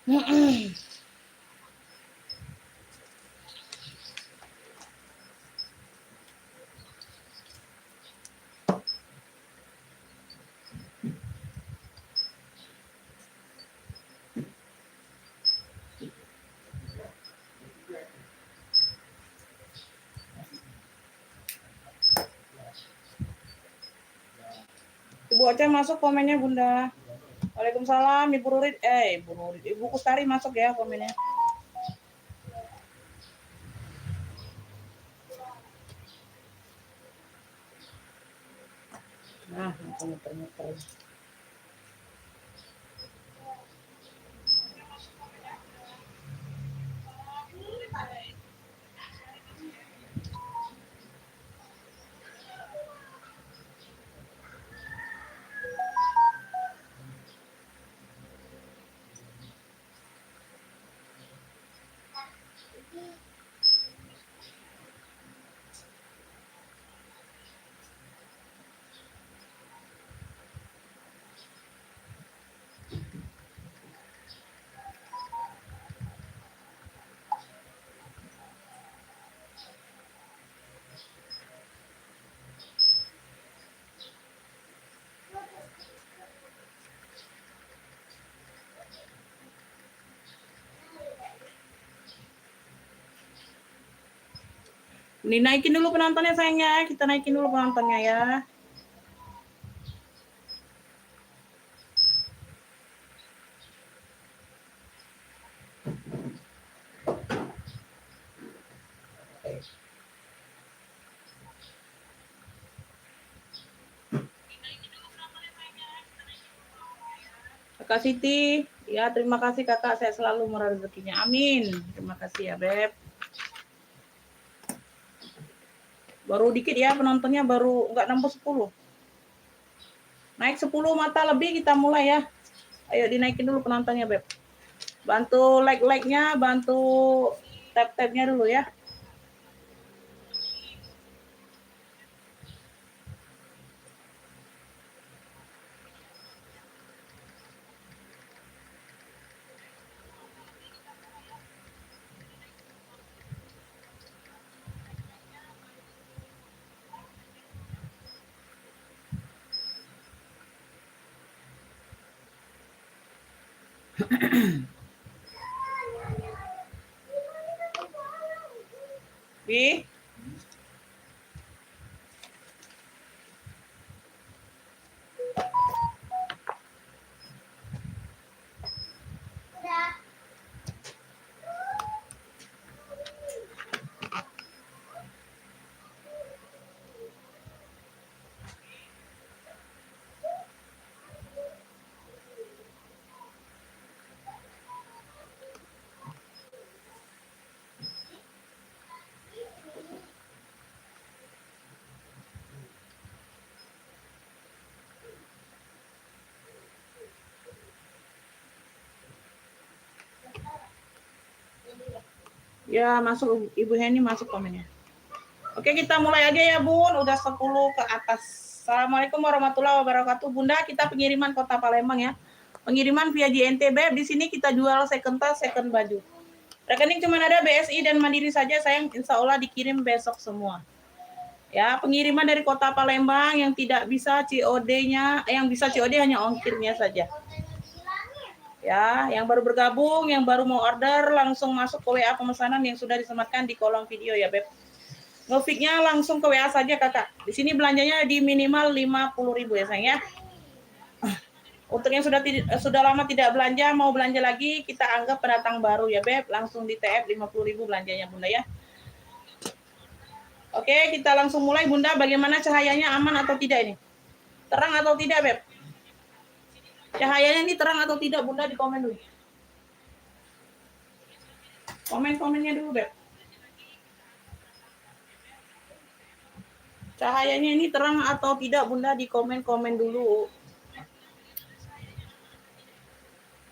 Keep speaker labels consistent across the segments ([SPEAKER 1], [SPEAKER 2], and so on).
[SPEAKER 1] Ibu Ocha masuk komennya Bunda. Waalaikumsalam Ibu Rurid. Ibu Kustari masuk ya komennya. Nah, muter-muter. Ini naikin dulu penontonnya sayangnya. Kita naikin dulu penontonnya ya. Kakak Siti, ya terima kasih kakak. Saya selalu murah rezekinya. Amin. Terima kasih ya Beb. Baru dikit ya penontonnya, baru nggak nambah 10. Naik 10 mata lebih kita mulai ya. Ayo dinaikin dulu penontonnya Beb. Bantu like-nya, bantu tap-tapnya dulu ya. Bi. Ya, masuk Ibu Heni, masuk komennya. Oke, kita mulai aja ya, Bun. Udah 10 ke atas. Assalamualaikum warahmatullahi wabarakatuh. Bunda, kita pengiriman Kota Palembang ya. Pengiriman via JNTB. Di sini kita jual second tas, second baju. Rekening cuma ada BSI dan Mandiri saja, sayang. Insya Allah dikirim besok semua. Ya, pengiriman dari Kota Palembang yang tidak bisa COD-nya, yang bisa COD hanya ongkirnya saja. Ya, yang baru bergabung, yang baru mau order, langsung masuk ke WA pemesanan yang sudah disematkan di kolom video ya, Beb. Ngefiknya langsung ke WA saja, Kakak. Di sini belanjanya di minimal 50.000 ya, sayang ya. Untuk yang sudah lama tidak belanja, mau belanja lagi, kita anggap pendatang baru ya, Beb. Langsung di TF 50.000 belanjanya, Bunda ya. Oke, kita langsung mulai, Bunda. Bagaimana cahayanya, aman atau tidak ini? Terang atau tidak, Beb? Cahayanya ini terang atau tidak, Bunda, di komen dulu. Komen-komennya dulu, Beb. Cahayanya ini terang atau tidak, Bunda, di komen-komen dulu.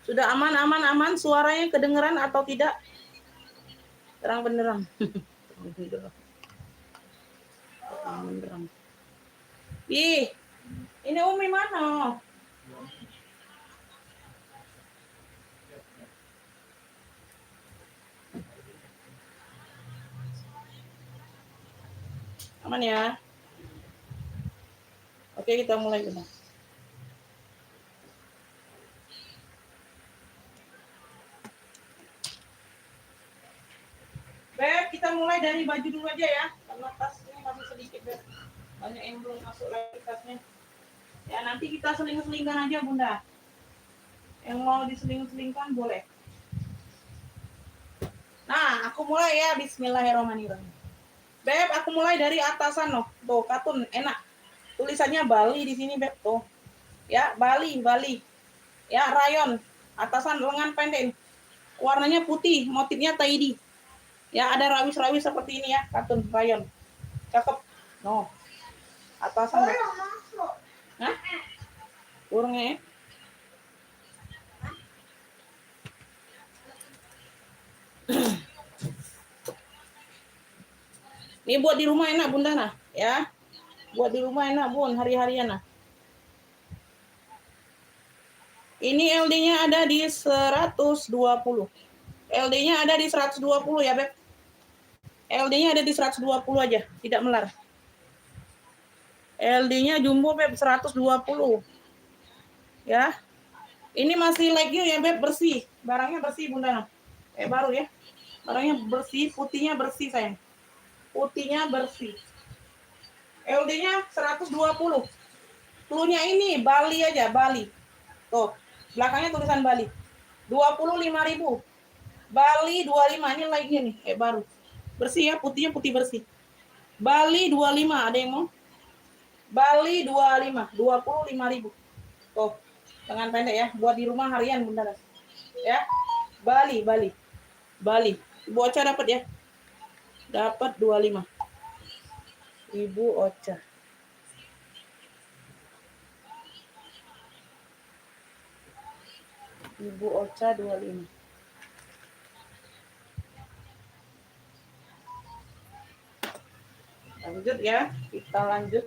[SPEAKER 1] Sudah aman, suaranya kedengeran atau tidak? Terang benderang. Terang benderang. Ih, ini Umi mana? Aman ya? Oke, kita mulai Bunda. Beb, kita mulai dari baju dulu aja ya. Karena tasnya masih sedikit, Beb. Banyak yang belum masuk lagi tasnya. Ya, nanti kita seling-selingkan aja, Bunda. Yang mau diseling-selingkan boleh. Nah, aku mulai ya. Bismillahirrahmanirrahim. Beb, aku mulai dari atasan loh. Tuh, katun enak. Tulisannya Bali di sini, Beb. Tuh. Ya, Bali. Ya, rayon. Atasan lengan pendek. Warnanya putih, motifnya tidy. Ya, ada rawis-rawis seperti ini ya, katun rayon. Cakep. No. Atasan. Hah? Burungnya ya. Ini buat di rumah enak, Bunda nah, ya. Buat di rumah enak, Bun, hari-harian nah. Ini LD-nya ada di 120. LD-nya ada di 120 ya, Beb. LD-nya ada di 120 aja, tidak melar. LD-nya jumbo, Beb, 120. Ya. Ini masih legging ya, Beb, bersih. Barangnya bersih, Bunda. Baru ya. Barangnya bersih, putihnya bersih, sayang. Putihnya bersih. LD-nya 120. Cluenya ini Bali aja, Bali. Tuh, belakangnya tulisan Bali. 25.000. Bali 25, ini like-nya nih, baru. Bersih ya, putihnya putih bersih. Bali 25, ada yang mau? Bali 25, 25.000. Tuh, lengan pendek ya, buat di rumah harian Bunda. Ya. Bali. Ibu Ocha dapat ya. Dapat 25. Ibu Ocha. Ibu Ocha 25. Lanjut ya, kita lanjut.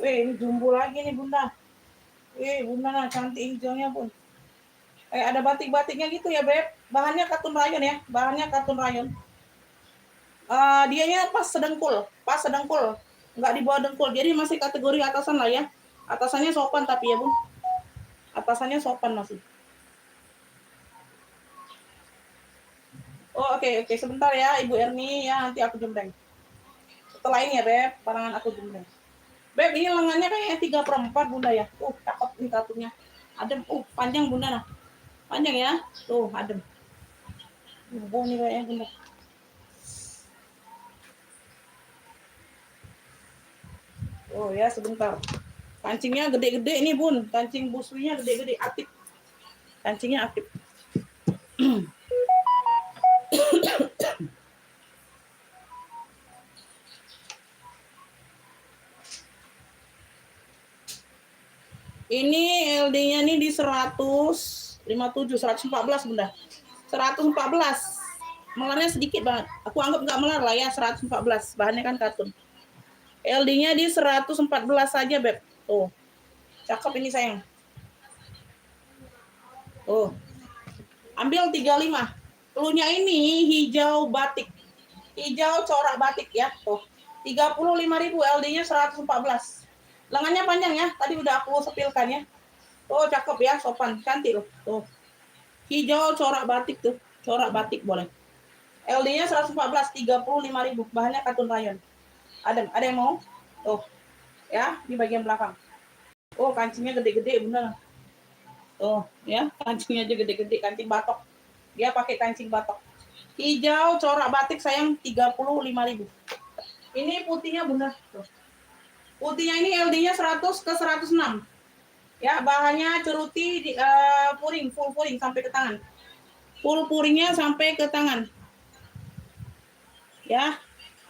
[SPEAKER 1] Wih, ini jumbo lagi nih Bunda. Wih, Bunda nah, cantik hijaunya Bun. Ada batik-batiknya gitu ya Beb. Bahannya katun rayon ya, dianya pas sedengkul. Nggak di bawah dengkul, jadi masih kategori atasan lah ya. Atasannya sopan tapi ya Bun. Atasannya sopan masih. Oh oke. Sebentar ya Ibu Erni ya, nanti aku jembreng. Setelah ini ya Beb, barangan aku jembreng. Beb, ini lengannya kayaknya 3/4 Bunda ya. Cakep nih katunnya. Adem, panjang Bunda nah. Panjang ya. Tuh, adem. Nih kayaknya Bunda. Oh ya, sebentar. Kancingnya gede-gede ini Bun. Kancing buswinya gede-gede, aktif. Kancingnya aktif. Ini LD-nya nih di 157, 114 Bunda. 114. Melarnya sedikit banget. Aku anggap nggak melar lah ya, 114. Bahannya kan katun. LD-nya di 114 saja, Beb. Tuh. Cakep ini sayang. Tuh. Ambil 35. Cluenya ini hijau batik. Hijau corak batik ya. Tuh. 35.000, LD-nya 114. Lengannya panjang ya. Tadi udah aku sepilkan ya. Tuh, cakep ya, sopan. Cantik loh. Tuh. Hijau corak batik tuh. Corak batik boleh. LD-nya 114, 35.000. Bahannya katun rayon. Ada yang mau? Tuh. Ya, di bagian belakang. Oh, kancingnya gede-gede Bunda. Tuh, ya, kancingnya aja gede-gede, kancing batok. Dia pakai kancing batok. Hijau corak batik sayang 35.000. Ini putihnya Bunda. Tuh. Putihnya ini LD-nya 100 ke 106. Ya, bahannya ceruti puring, full puring sampai ke tangan. Full puringnya sampai ke tangan. Ya.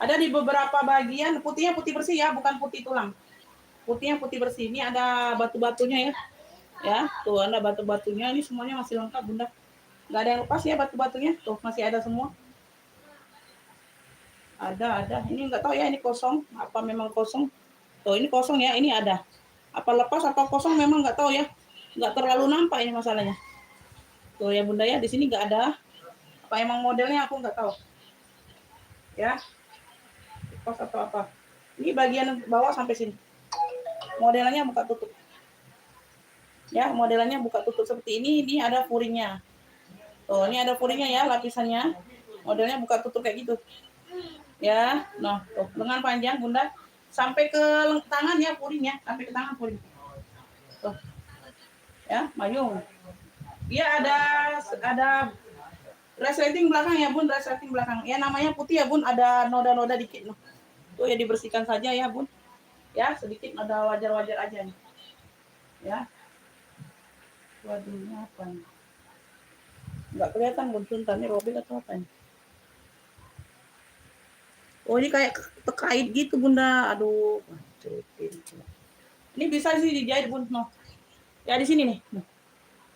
[SPEAKER 1] Ada di beberapa bagian, putihnya putih bersih ya, bukan putih tulang. Putihnya putih bersih. Ini ada batu-batunya ya. Ya, tuh ada batu-batunya. Ini semuanya masih lengkap Bunda. Nggak ada yang lepas ya batu-batunya. Tuh, masih ada semua. Ada. Ini nggak tahu ya, ini kosong. Apa memang kosong? Tuh, ini kosong ya, ini ada. Apa lepas apa kosong memang nggak tahu ya. Nggak terlalu nampak ini masalahnya. Tuh ya Bunda ya, di sini nggak ada. Apa emang modelnya aku nggak tahu. Ya, lepas atau apa. Ini bagian bawah sampai sini. Modelannya buka tutup. Ya, modelannya buka tutup seperti ini. Ini ada furingnya. Tuh, ini ada furingnya ya, lapisannya. Modelnya buka tutup kayak gitu. Ya, nah, tuh, lengan panjang Bunda. Sampai ke tangan ya furingnya, sampai ke tangan furing. Tuh. Ya, mayung. Iya ada resleting belakang ya Bun, resleting belakang. Ya namanya putih ya Bun, ada noda-noda dikit. Tuh ya dibersihkan saja ya Bun. Ya, sedikit ada wajar-wajar aja nih. Ya. Waduh, apa nih? Nggak kelihatan Bun, sebentar nih robek atau apa nih? Oh, ini kayak terkait gitu Bunda. Aduh, ini bisa sih dijahit Bun. No. Ya di sini nih. No.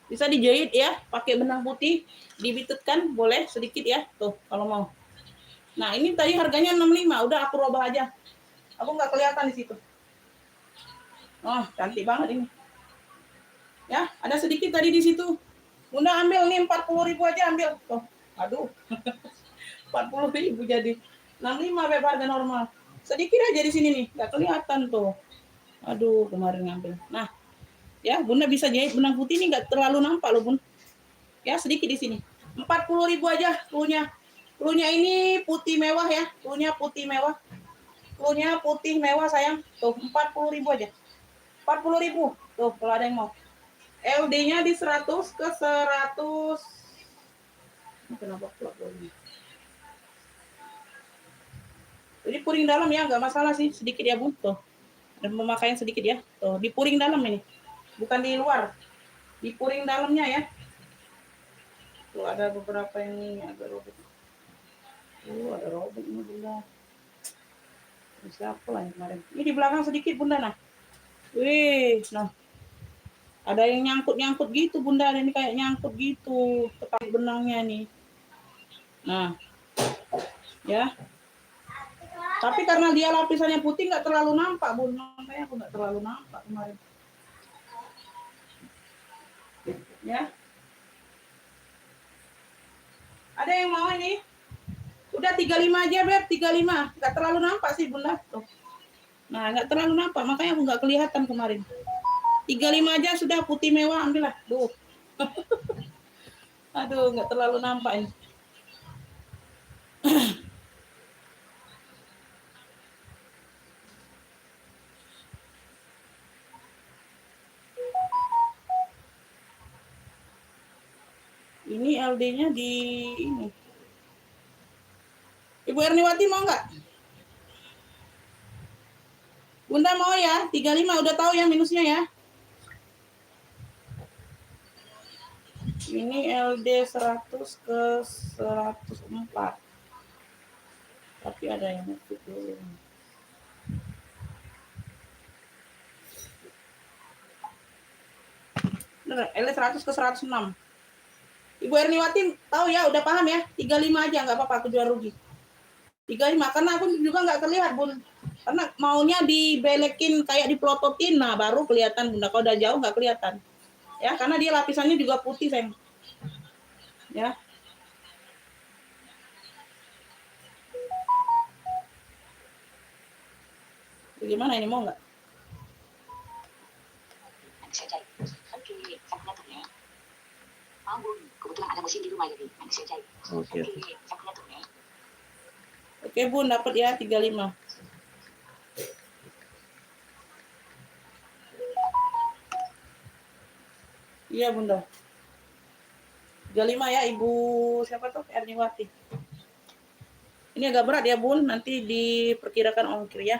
[SPEAKER 1] Bisa dijahit ya, pakai benang putih, dibitutkan boleh sedikit ya. Tuh, kalau mau. Nah, ini tadi harganya 65, udah aku rubah aja. Aku nggak kelihatan di situ. Oh, cantik banget ini. Ya, ada sedikit tadi di situ. Bunda ambil nih 40.000 aja ambil. Tuh, aduh. 40.000 jadi 65 beb harga normal. Sedikit aja di sini nih, nggak kelihatan tuh. Aduh, kemarin ngambil. Nah, ya Bunda bisa jahit benang putih ini nggak terlalu nampak loh Bun. Ya, sedikit di sini. 40.000 aja klunya. Klunya ini putih mewah ya. Klunya putih mewah. Klunya putih mewah sayang. Tuh, 40.000 aja. 40.000. Tuh, kalau ada yang mau. LD-nya di 100 ke 100. Kenapa plak ini? Jadi puring dalam ya, nggak masalah sih. Sedikit ya Bun. Tuh. Dan pemakaian sedikit ya. Tuh, di puring dalam ini. Bukan di luar. Di puring dalamnya ya. Tuh, ada beberapa yang ini agak robek. Ada robek ini Bunda. Siapa lah yang kemarin? Ini di belakang sedikit Bunda nah. Wih, nah. Ada yang nyangkut-nyangkut gitu Bunda, ini kayak nyangkut gitu ke benangnya nih. Nah, ya. Tapi karena dia lapisannya putih nggak terlalu nampak Bun, makanya aku nggak terlalu nampak kemarin. Ya. Ada yang mau ini? Udah 35 aja Beb, 35. Nggak terlalu nampak sih Bunda. Tuh. Nah, nggak terlalu nampak, makanya aku nggak kelihatan kemarin. 35 aja sudah putih mewah, ambillah. Duh. Aduh, nggak terlalu nampak ini. Ini LD-nya di ini. Ibu Erniwati mau nggak? Bunda mau ya, 35 udah tahu ya minusnya ya. Ini LD 100 ke 104. Tapi ada yang masuk dulu. LD 100 ke 106. Ibu Erniwati tahu ya, udah paham ya. 35 aja nggak apa-apa, aku jual rugi. 35 karena aku juga nggak terlihat Bun. Karena maunya dibelekin kayak dipelototin, nah baru kelihatan Bunda. Kalau udah jauh nggak kelihatan. Ya, karena dia lapisannya juga putih sayang. Ya. Bagaimana ini mau nggak? Kebetulan ada mesin di rumah jadi saya jahit. Oke Bun, dapat ya 35. Iya Bunda. 35 ya Ibu siapa tuh? Erniwati. Ini agak berat ya Bun, nanti diperkirakan ongkir ya.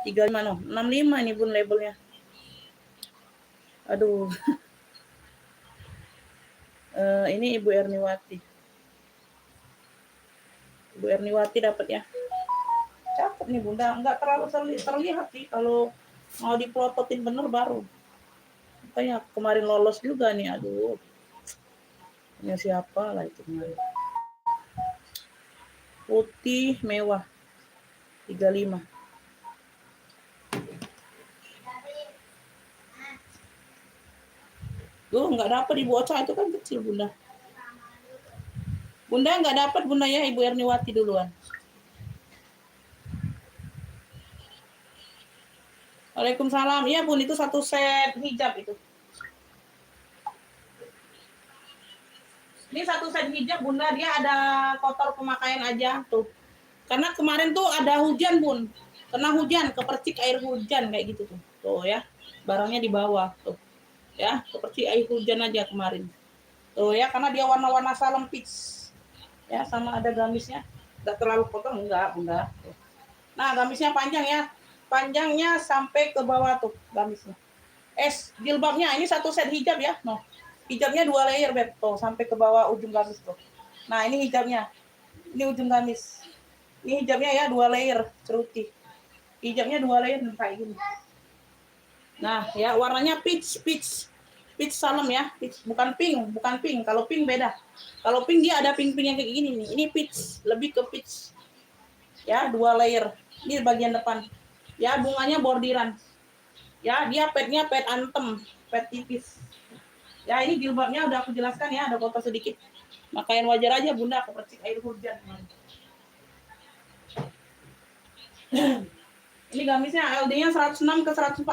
[SPEAKER 1] 35 no. 65 ini Bun labelnya. Aduh. Ini Ibu Erniwati. Ibu Erniwati dapat ya. Cakep nih Bunda, enggak terlalu terlihat sih kalau mau dipelototin bener baru. Makanya kemarin lolos juga nih, aduh. Ini siapa lah itu kemarin. Putih mewah 35. Tuh nggak dapat di bocah itu kan kecil bunda. Bunda nggak dapat bunda ya, Ibu Erniwati duluan. Waalaikumsalam. Iya bun, itu satu set hijab itu. Ini satu set hijab bunda, dia ada kotor pemakaian aja tuh. Karena kemarin tuh ada hujan bun, kena hujan, kepercik air hujan kayak gitu tuh. Tuh ya, barangnya di bawah tuh. Ya, kepercik air hujan aja kemarin. Tuh ya, karena dia warna-warna salem peach. Ya, sama ada gamisnya. Enggak terlalu kotor enggak bunda. Tuh. Nah, gamisnya panjang ya. Panjangnya sampai ke bawah tuh gamisnya. Jilbabnya ini satu set hijab ya. No. Hijabnya 2 layer, Beb. Tuh, sampai ke bawah ujung gamis tuh. Nah, ini hijabnya. Ini ujung gamis. Ini hijabnya ya 2 layer, ceruti. Hijabnya 2 layer kayak gini. Nah, ya warnanya peach salem ya. Peach, bukan pink. Kalau pink beda. Kalau pink dia ada pink yang kayak gini nih. Ini peach, lebih ke peach. Ya, 2 layer. Ini bagian depan. Ya, bunganya bordiran. Ya, dia petnya pet antem, pet tipis. Ya, ini jilbabnya udah aku jelaskan ya, ada kotor sedikit. Makain wajar aja bunda, kepercik air hujan. Ini gamisnya LD-nya 106 ke 114.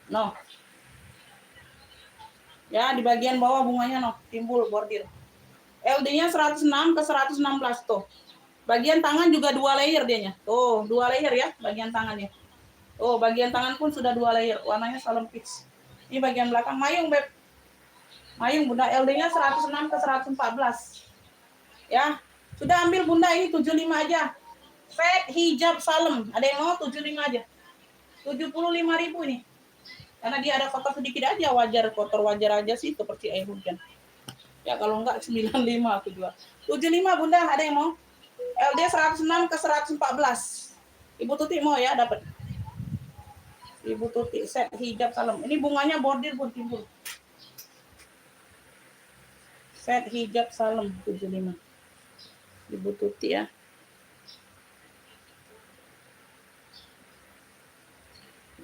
[SPEAKER 1] No. Ya, di bagian bawah bunganya no, timbul bordir. LD-nya 106 ke 116 tuh. Bagian tangan juga 2 layer dianya. Tuh, 2 layer ya bagian tangannya. Oh, bagian tangan pun sudah 2 layer. Warnanya salem peach. Ini bagian belakang mayung, Beb. Mayung bunda, LD-nya 106 ke 114. Ya. Sudah ambil bunda, ini 75 aja. Set hijab salem. Ada yang mau 75 aja. 75.000 ini. Karena dia ada kotor sedikit aja, wajar, kotor wajar aja sih seperti air hujan. Ya kalau enggak 95 aku jual. 75 bunda, ada yang mau? LD 106 ke 114. Ibu Tuti mau ya dapat. Ibu Tuti set hijab salem. Ini bunganya bordir pun timbul. Set hijab salem 75. Ibu Tuti ya.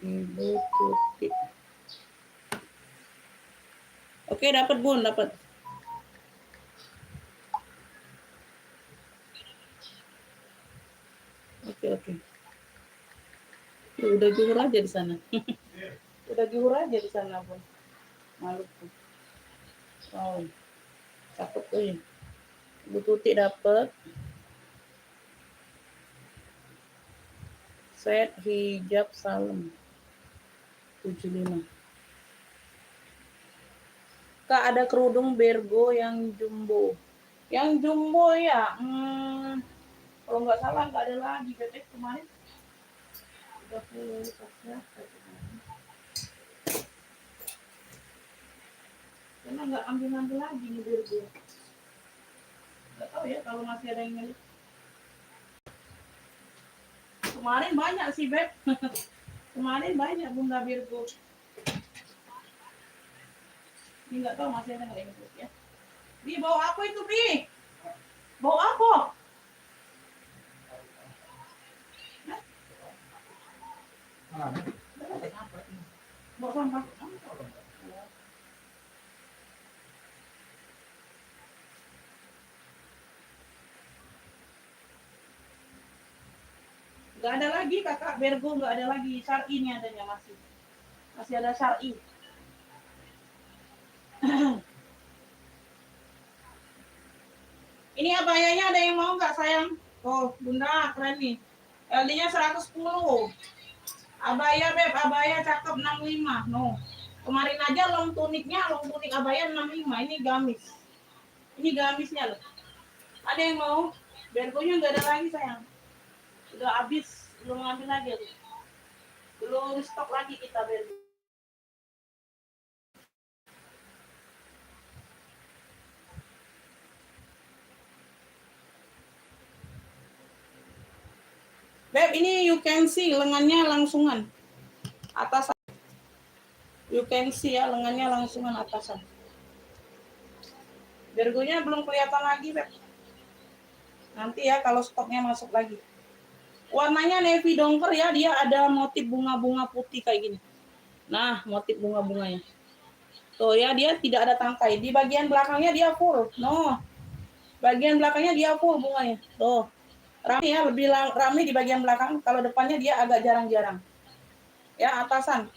[SPEAKER 1] Ibu Tuti. Oke, dapat bun, dapat. Oke. Ya, udah juhur aja di sana. Udah juhur aja di sana bun. Malu tuh. Oh, cakep tuh ya. Ibu Tuti dapat. Set hijab salem 75. Kak, ada kerudung Bergo yang jumbo. Yang jumbo ya, kalau nggak salah nggak ada lagi. Bebek kemarin 30 ya. Karena nggak ambil lagi nih Bergo. Nggak tahu ya kalau masih ada yang milik. Kemarin banyak sih, Beb. Kemarin banyak Bunda Virgo. Ini nggak tahu masih ada nggak yang milik ya. Bi, bawa apa itu, Bi? Bawa apa? Bawa sampah. Nggak ada lagi kakak Virgo, nggak ada lagi. Syar'i ini adanya masih ada Syar'i. Ini abayanya ada yang mau nggak sayang? Oh bunda keren nih. LD-nya 110. Abaya Beb, abaya cakep 65. No. Kemarin aja long tunik abaya 65. Ini gamis. Ini gamisnya loh. Ada yang mau? Bergonya nggak ada lagi sayang. Udah habis, belum ngambil lagi aku. Belum stok lagi kita Bergo. Beb, ini you can see lengannya langsungan. Atasan. You can see ya, lengannya langsungan atasan. Bergonya belum kelihatan lagi, Beb. Nanti ya kalau stoknya masuk lagi. Warnanya navy dongker ya, dia ada motif bunga-bunga putih kayak gini. Nah, motif bunga-bunganya. Tuh ya, dia tidak ada tangkai. Di bagian belakangnya dia full. No. Bagian belakangnya dia full bunganya. Tuh. Rame ya, lebih rame di bagian belakang. Kalau depannya dia agak jarang-jarang. Ya, atasan.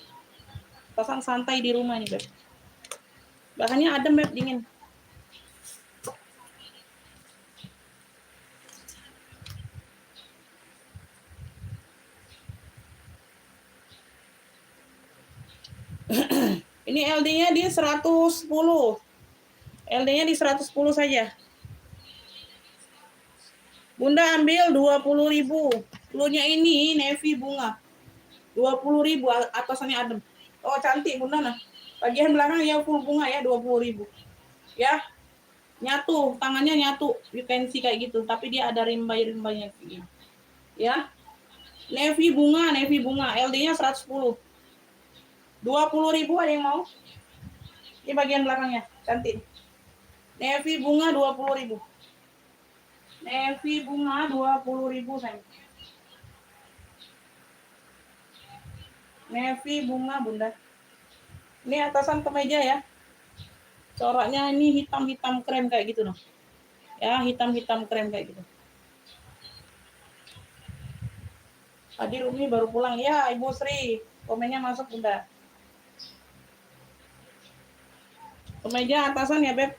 [SPEAKER 1] Atasan santai di rumah nih, Beb. Bahannya adem, Beb, dingin. Ini LD-nya di 110. LD-nya di 110 saja. Bunda ambil 20.000. Flunya ini navy bunga. 20.000 atasannya adem. Oh, cantik Bunda nah. Bagian belakang ya full bunga ya 20.000. Ya. Nyatu, tangannya nyatu. You can see kayak gitu, tapi dia ada rimbai-rimbainya gitu. Ya. Navy bunga. LD-nya 110. 20.000 ada yang mau? Ini bagian belakangnya, cantik. Navy bunga 20.000. Navy bunga 20.000 sayang. Navy bunga Bunda. Ini atasan kemeja ya. Coraknya ini hitam-hitam krem kayak gitu noh. Ya, hitam-hitam krem kayak gitu. Tadi Rumi baru pulang. Ya, Ibu Sri. Komennya masuk Bunda. Kemeja atasan ya, Beb.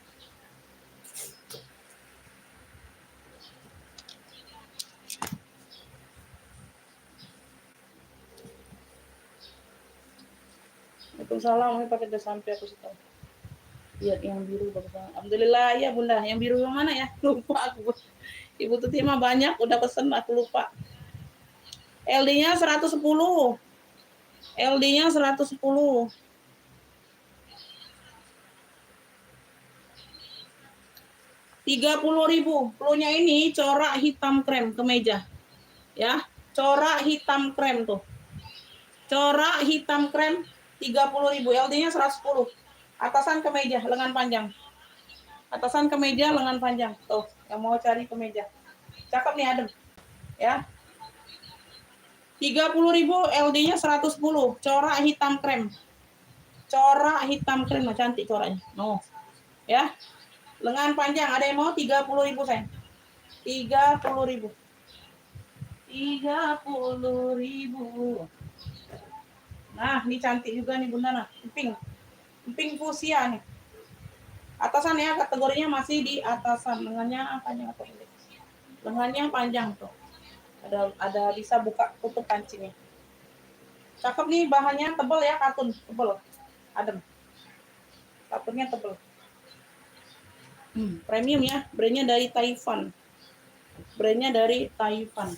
[SPEAKER 1] Waalaikumsalam, ini pakai udah sampai aku suka. Lihat yang biru bagus banget. Alhamdulillah ya Bunda. Yang biru yang mana ya? Lupa aku. Ibu Tuti mah banyak, udah pesen aku lupa. LD-nya 110. LD-nya 110. 30.000. Flunya ini corak hitam krem kemeja. Ya, corak hitam krem tuh. Corak hitam krem 30.000. LD-nya 110. Atasan kemeja lengan panjang. Atasan kemeja lengan panjang. Tuh, yang mau cari kemeja. Cakep nih adem. Ya. 30.000 LD-nya 110. Corak hitam krem. Corak hitam krem, nah, cantik coraknya. No. Ya. Lengan panjang, ada yang mau 30.000 sayang. 30.000. 30.000. Nah, ini cantik juga nih Bunda nah. Emping. Emping fuchsia nih. Atasan ya, kategorinya masih di atasan. Lengannya panjang atau pendek? Lengannya panjang tuh. Ada bisa buka tutup kancingnya. Cakep nih, bahannya tebal ya, katun tebal. Adem. Katunnya tebal. Premium ya, brandnya dari Taiwan. Brandnya dari Taiwan.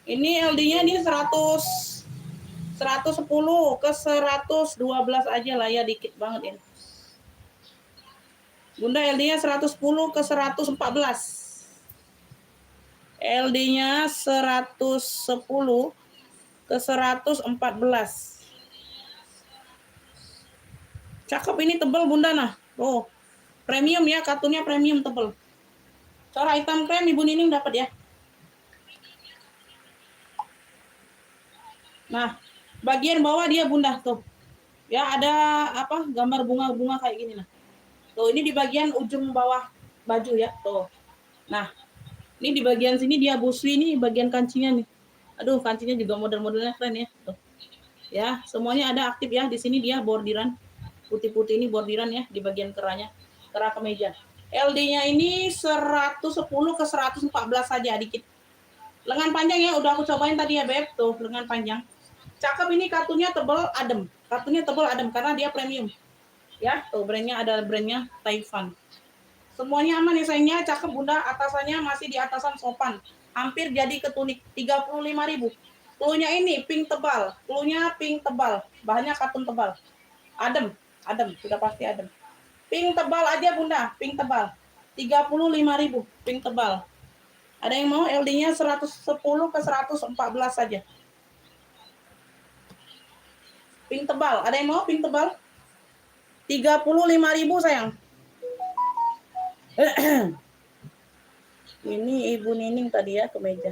[SPEAKER 1] Ini LD-nya di 110 ke 112 aja lah ya, dikit banget ini. Bunda LD-nya 110 ke 114. LD-nya 110 ke 114. Cakep ini tebal Bunda nah. Oh, premium ya, katunnya premium tebal. Corak hitam krem Ibu Nining dapat ya. Nah, bagian bawah dia Bunda tuh. Ya ada apa? Gambar bunga-bunga kayak gini nah. Tuh, ini di bagian ujung bawah baju ya, tuh. Nah, ini di bagian sini dia busui nih, bagian kancingnya nih. Aduh, kancingnya juga model-modelnya keren ya. Tuh. Ya, semuanya ada aktif ya. Di sini dia bordiran. Putih-putih ini bordiran ya di bagian kerahnya. Kerah kemeja. LD-nya ini 110 ke 114 saja dikit. Lengan panjang ya, udah aku cobain tadi ya, Beb. Tuh, lengan panjang. Cakep ini katunnya tebal adem. Katunnya tebal adem karena dia premium. Ya, tuh brandnya ada brandnya Taiwan. Semuanya aman ya sayangnya, cakep Bunda. Atasannya masih di atasan sopan. Hampir jadi ketunik 35.000. Cluenya ini pink tebal. Cluenya pink tebal. Bahannya katun tebal. Adem, sudah pasti adem. Pink tebal aja Bunda, pink tebal. 35.000 pink tebal. Ada yang mau LD-nya 110 ke 114 saja. Pink tebal, ada yang mau pink tebal? 35.000 sayang. Ini Ibu Nining tadi ya kemeja.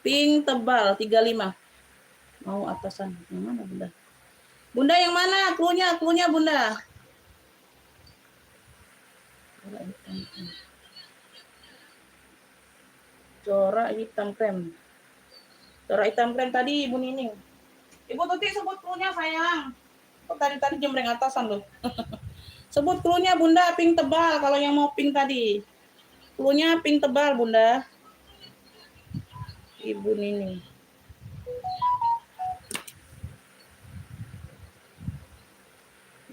[SPEAKER 1] Pink tebal 35. Mau atasan. Yang mana Bunda? Bunda yang mana? Cluenya Bunda. Corak hitam krem. Corak hitam krem tadi Ibu Nining. Ibu Tuti sebut cluenya sayang. Kok tadi jembreng atasan loh. Sebut cluenya Bunda, pink tebal kalau yang mau pink tadi. Cluenya pink tebal Bunda. Ibu Nining.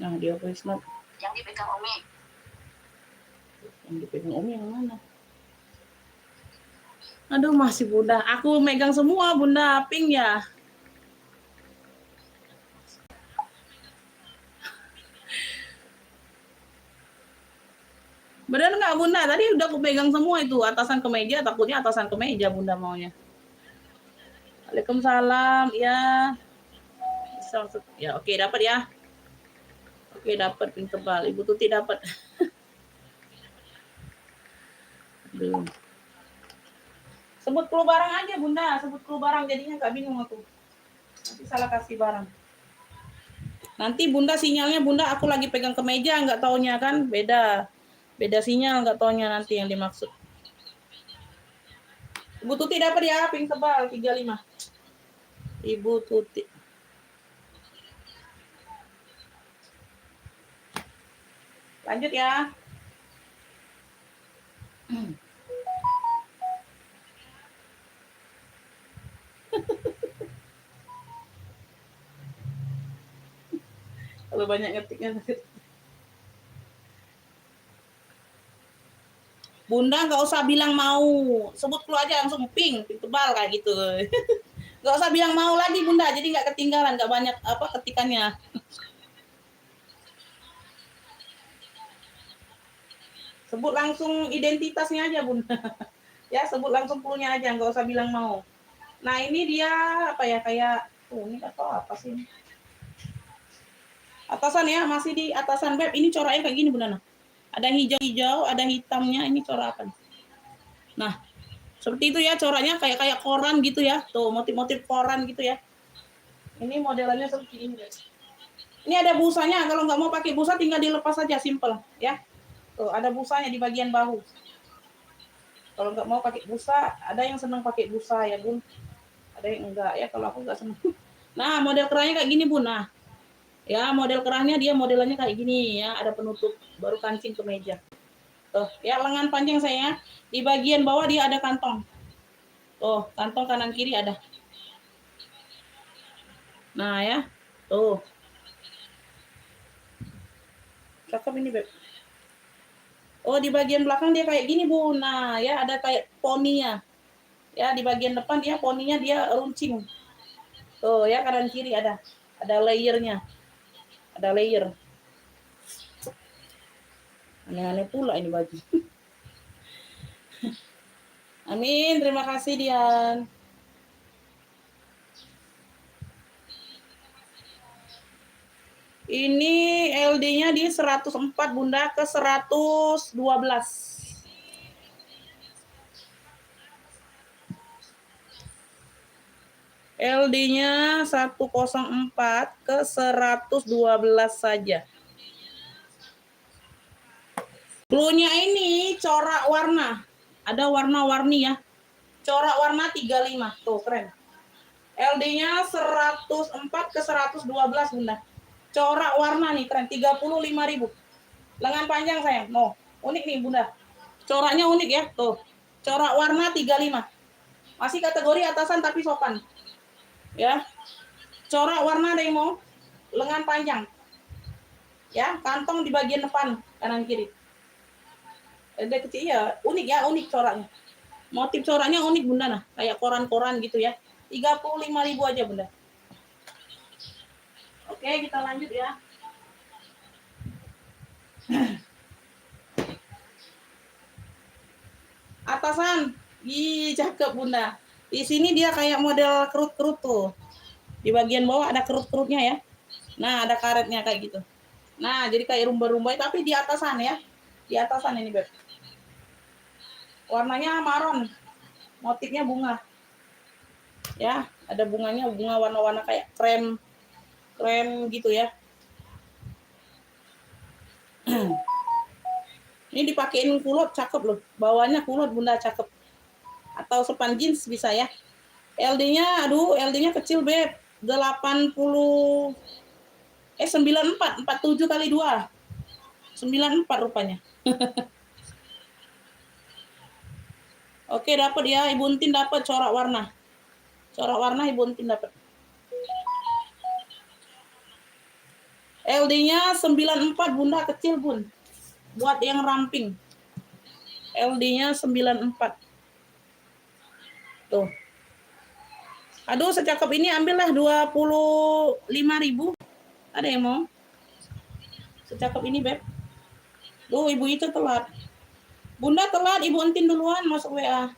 [SPEAKER 1] Nah, dia voice note.
[SPEAKER 2] Yang dipegang Umi.
[SPEAKER 1] Yang dipegang Umi yang mana? Aduh, masih Bunda. Aku megang semua Bunda, pink ya. Benar nggak Bunda? Tadi udah aku pegang semua itu, atasan kemeja, takutnya atasan kemeja Bunda maunya. Waalaikumsalam, ya. Ya, oke dapat ya. Oke dapat pink tebal. Ibu Tuti dapat. Aduh. Sebut clue barang aja Bunda, sebut clue barang jadinya nggak bingung aku. Nanti salah kasih barang. Nanti Bunda sinyalnya Bunda aku lagi pegang kemeja nggak taunya kan beda. Beda sinyal nggak taunya nanti yang dimaksud. Ibu Tuti dapat ya pink tebal 35. Ibu Tuti. Lanjut ya. Kalau banyak ngetiknya. Bunda nggak usah bilang mau, sebut clue aja langsung pink tebal kayak gitu. Nggak usah bilang mau lagi Bunda, jadi nggak ketinggalan, nggak banyak apa ketikannya. Sebut langsung identitasnya aja Bunda. Ya sebut langsung clue-nya aja, nggak usah bilang mau. Nah ini dia apa ya kayak ini atau apa sih? Atasan ya, masih di atasan web. Ini coraknya kayak gini Bunda. Nah. Ada hijau-hijau, ada hitamnya. Ini corak apa? Nah, seperti itu ya coraknya kayak koran gitu ya. Tuh motif-motif koran gitu ya. Ini modelannya seperti ini guys. Ini ada busanya. Kalau nggak mau pakai busa tinggal dilepas saja, simple ya. Tuh ada busanya di bagian bahu. Kalau nggak mau pakai busa, ada yang senang pakai busa ya Bun. Ada yang enggak ya. Kalau aku nggak senang. Nah model kerannya kayak gini Bun. Nah ya model kerahnya dia modelannya kayak gini ya, ada penutup baru kancing kemeja. Tuh ya lengan panjang saya, di bagian bawah dia ada kantong. Tuh kantong kanan kiri ada. Nah ya, tuh cakep ini Beb. Oh di bagian belakang dia kayak gini Bu. Nah ya ada kayak poninya. Ya di bagian depan dia poninya dia runcing. Tuh ya kanan kiri ada layernya. Ada layer. Aneh-aneh pula ini baju. Amin, terima kasih Dian. Ini LD-nya di 104 Bunda ke 112. LD-nya 104 ke 112 saja. Clue-nya ini corak warna. Ada warna-warni ya. Corak warna 35. Tuh, keren. LD-nya 104 ke 112 Bunda. Corak warna nih, keren. 35.000. Lengan panjang sayang. No, unik nih Bunda. Coraknya unik ya. Tuh. Corak warna 35. Masih kategori atasan tapi sopan. Ya. Corak warna demo, lengan panjang. Ya, kantong di bagian depan kanan kiri. Ada kecil ya, unik ya, unik coraknya. Motif coraknya unik Bunda nah, kayak koran-koran gitu ya. 35.000 aja Bunda. Oke, kita lanjut ya. Atasan, ih cakep Bunda. Di sini dia kayak model kerut-kerut tuh. Di bagian bawah ada kerut-kerutnya ya. Nah, ada karetnya kayak gitu. Nah, jadi kayak rumba-rumba tapi di atasan ya. Di atasan ini, Beb. Warnanya maron. Motifnya bunga. Ya, ada bunganya, bunga warna-warna kayak krem gitu ya. Ini dipakein kulot cakep loh. Bawahnya kulot Bunda cakep. Atau sepan jeans bisa ya. LD-nya LD-nya kecil Beb. 94 47 kali 2. 94 rupanya. Oke, dapat ya. Ibu Entin dapat corak warna. Corak warna Ibu Entin dapat. LD-nya 94 Bunda, kecil Bun. Buat yang ramping. LD-nya 94. Tuh. Aduh, secakep ini ambillah 25.000. Ada yang mau? Secakep ini, Beb. Duh, Ibu itu telat. Bunda telat, Ibu Entin duluan masuk WA.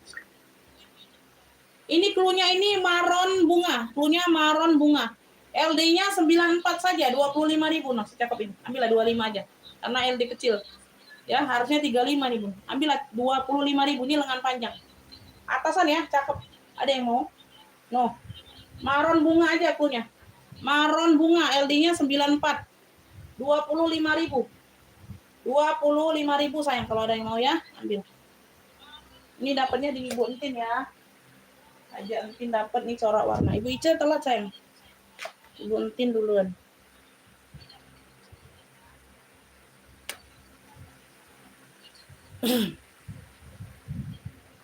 [SPEAKER 1] Ini klunya ini maron bunga. Klunya maron bunga. LD-nya 94 saja, 25.000. Nah, secakep ini. Ambillah 25 aja. Karena LD kecil. Ya, harusnya 35 nih, Bun. Ambillah 25.000, ini lengan panjang. Atasan ya, cakep. Ada yang mau? No. Maron bunga aja akunya. Maron bunga, LD-nya 94. 25.000. 25.000 sayang, kalau ada yang mau ya, ambil. Ini dapatnya di Ibu Entin ya. Aja Entin dapat nih corak warna. Ibu Ica telat sayang. Ibu Entin duluan.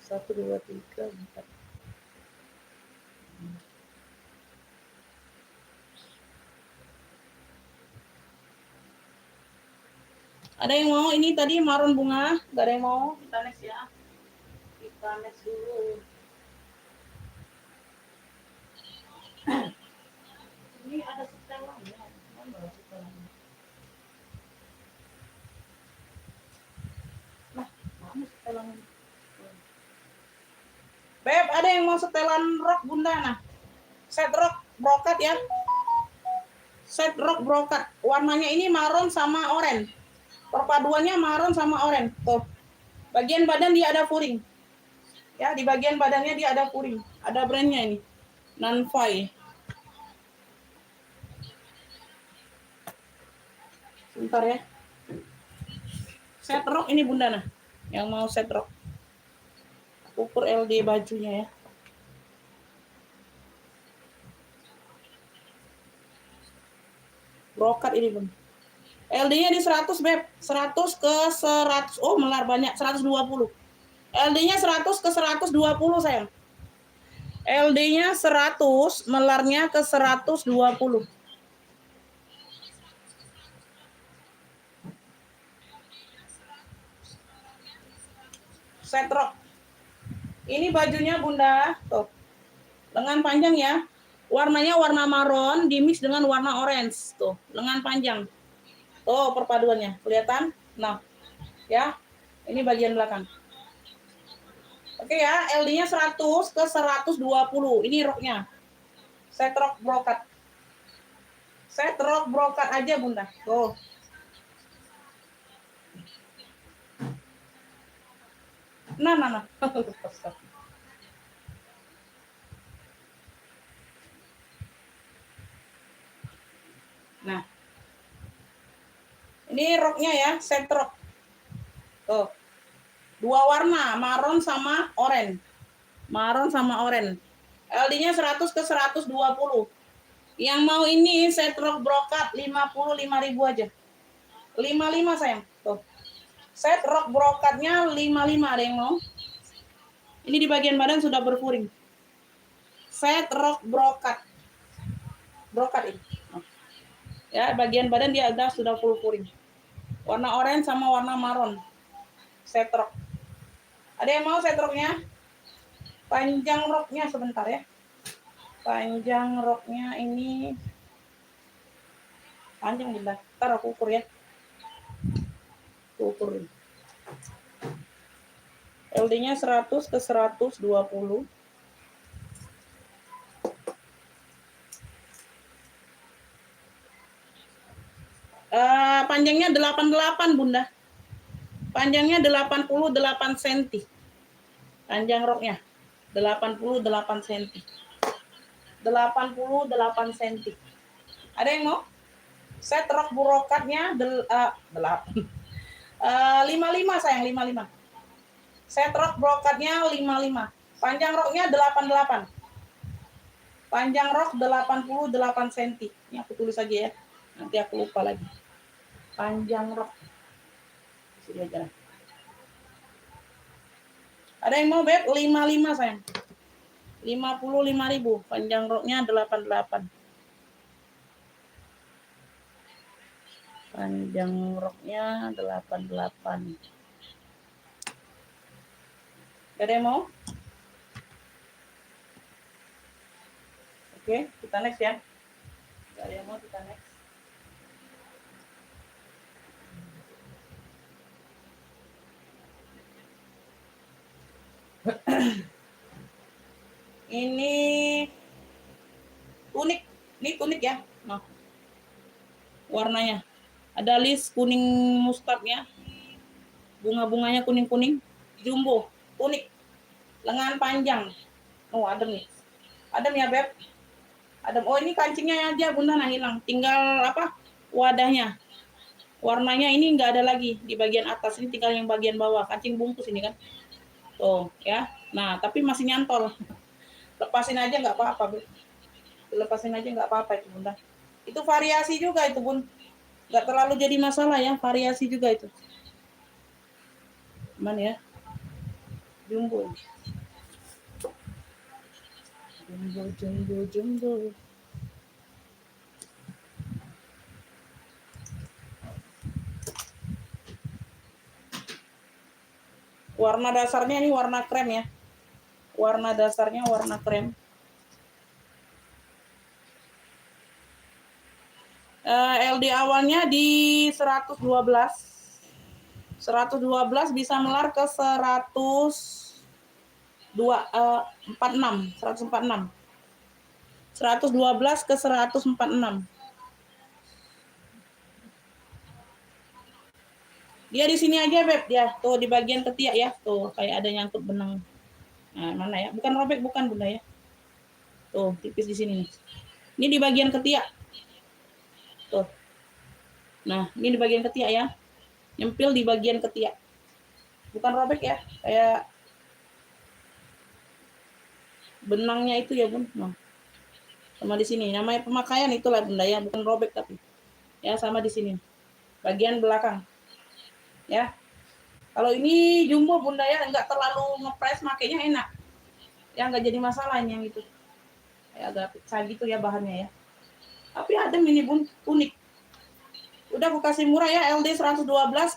[SPEAKER 1] Satu, dua, tiga, empat. Ada yang mau? Ini tadi maron bunga. Gak ada yang mau? Kita next ya. Kita next dulu. Ini ada setelannya. Nah, mana setelannya? Beb, ada yang mau setelan rok Bunda? Nah, set rok brokat ya. Set rok brokat. Warnanya ini maron sama oranye. Perpaduannya maron sama oranye. Tuh. Bagian badan dia ada furing. Ya, di bagian badannya dia ada furing. Ada brandnya ini. Nanfai. Sebentar ya. Set rok ini Bunda nah. Yang mau set rok. Ukur LD bajunya ya. Brokat ini Bun. LD-nya di 100 Beb. 100 ke 100. Oh, melar banyak. 120. LD-nya 100 ke 120 sayang. LD-nya 100, melarnya ke 120. Set rok. Ini bajunya Bunda. Tuh. Lengan panjang ya. Warnanya warna maron dimix dengan warna orange. Tuh, lengan panjang. Tuh perpaduannya. Kelihatan? Nah, ya. Ini bagian belakang. Oke ya, LD-nya 100 ke 120. Ini roknya. Set rok brokat. Set rok brokat aja Bunda. Tuh. Nah. Nah. Ini roknya ya, set rok. Tuh. Dua warna, maron sama oranye. Maron sama oranye. LD-nya 100 ke 120. Yang mau ini set rok brokat 55.000 aja. 55 sayang. Tuh. Set rok brokatnya 55, ada yang mau? Ini di bagian badan sudah berfuring. Set rok brokat. Brokat ini. Ya, bagian badan dia ada sudah full furing. Warna oranye sama warna maron. Set rok. Ada yang mau set roknya? Panjang roknya sebentar ya. Panjang roknya ini panjang Bunda. Ntar aku ukur ya. Aku ukur. LD-nya 100 ke 120. Panjangnya 88 Bunda. Panjangnya 88 cm. Panjang roknya. 88 cm. 88 cm. Ada yang mau? Set rok brokatnya 55 sayang, 55. Set rok brokatnya 55. Panjang roknya 88. Panjang rok 88 cm. Ini aku tulis aja ya. Nanti aku lupa lagi. Panjang rok. Sini aja. Ada yang mau, Beb? 55 sayang. 55.000. Panjang roknya 88. Panjang roknya 88. Ada yang mau? Oke, kita next ya. Ada yang mau, kita next. Ini unik. Ini unik ya. Nah, warnanya. Ada list kuning mustardnya. Bunga-bunganya kuning-kuning. Jumbo. Unik. Lengan panjang. Oh, adem nih. Adem ya, Beb. Adem. Oh, ini kancingnya aja Bunda nah hilang. Tinggal apa? Wadahnya. Warnanya ini enggak ada lagi di bagian atas, ini tinggal yang bagian bawah. Kancing bungkus ini kan. Tuh, ya. Nah, tapi masih nyantol. Lepasin aja nggak apa-apa, Beb. Lepasin aja nggak apa-apa itu, Bunda. Itu variasi juga itu, Bun. Nggak terlalu jadi masalah ya, variasi juga itu. Aman ya. Jumbo. Jumbo. Warna dasarnya ini warna krem ya. Warna dasarnya warna krem. LD awalnya di 112. 112 bisa melar ke 146. 112 ke 146. Dia di sini aja, Beb. Dia tuh di bagian ketiak ya. Tuh kayak ada nyangkut benang. Nah, mana ya? Bukan robek, bukan Bunda ya. Tuh, tipis di sini nih. Ini di bagian ketiak. Tuh. Nah, ini di bagian ketiak ya. Nyempil di bagian ketiak. Bukan robek ya. Kayak benangnya itu ya, Bun. Nah. Sama di sini. Namanya pemakaian itulah Bunda ya, bukan robek tapi. Ya, sama di sini. Bagian belakang. Ya. Kalau ini jumbo Bunda ya, enggak terlalu ngepres, makanya enak. Ya, enggak jadi masalah ini yang itu. Kayak agak pecah gitu ya bahannya ya. Tapi adem ini Bun, unik. Udah aku kasih murah ya, LD 112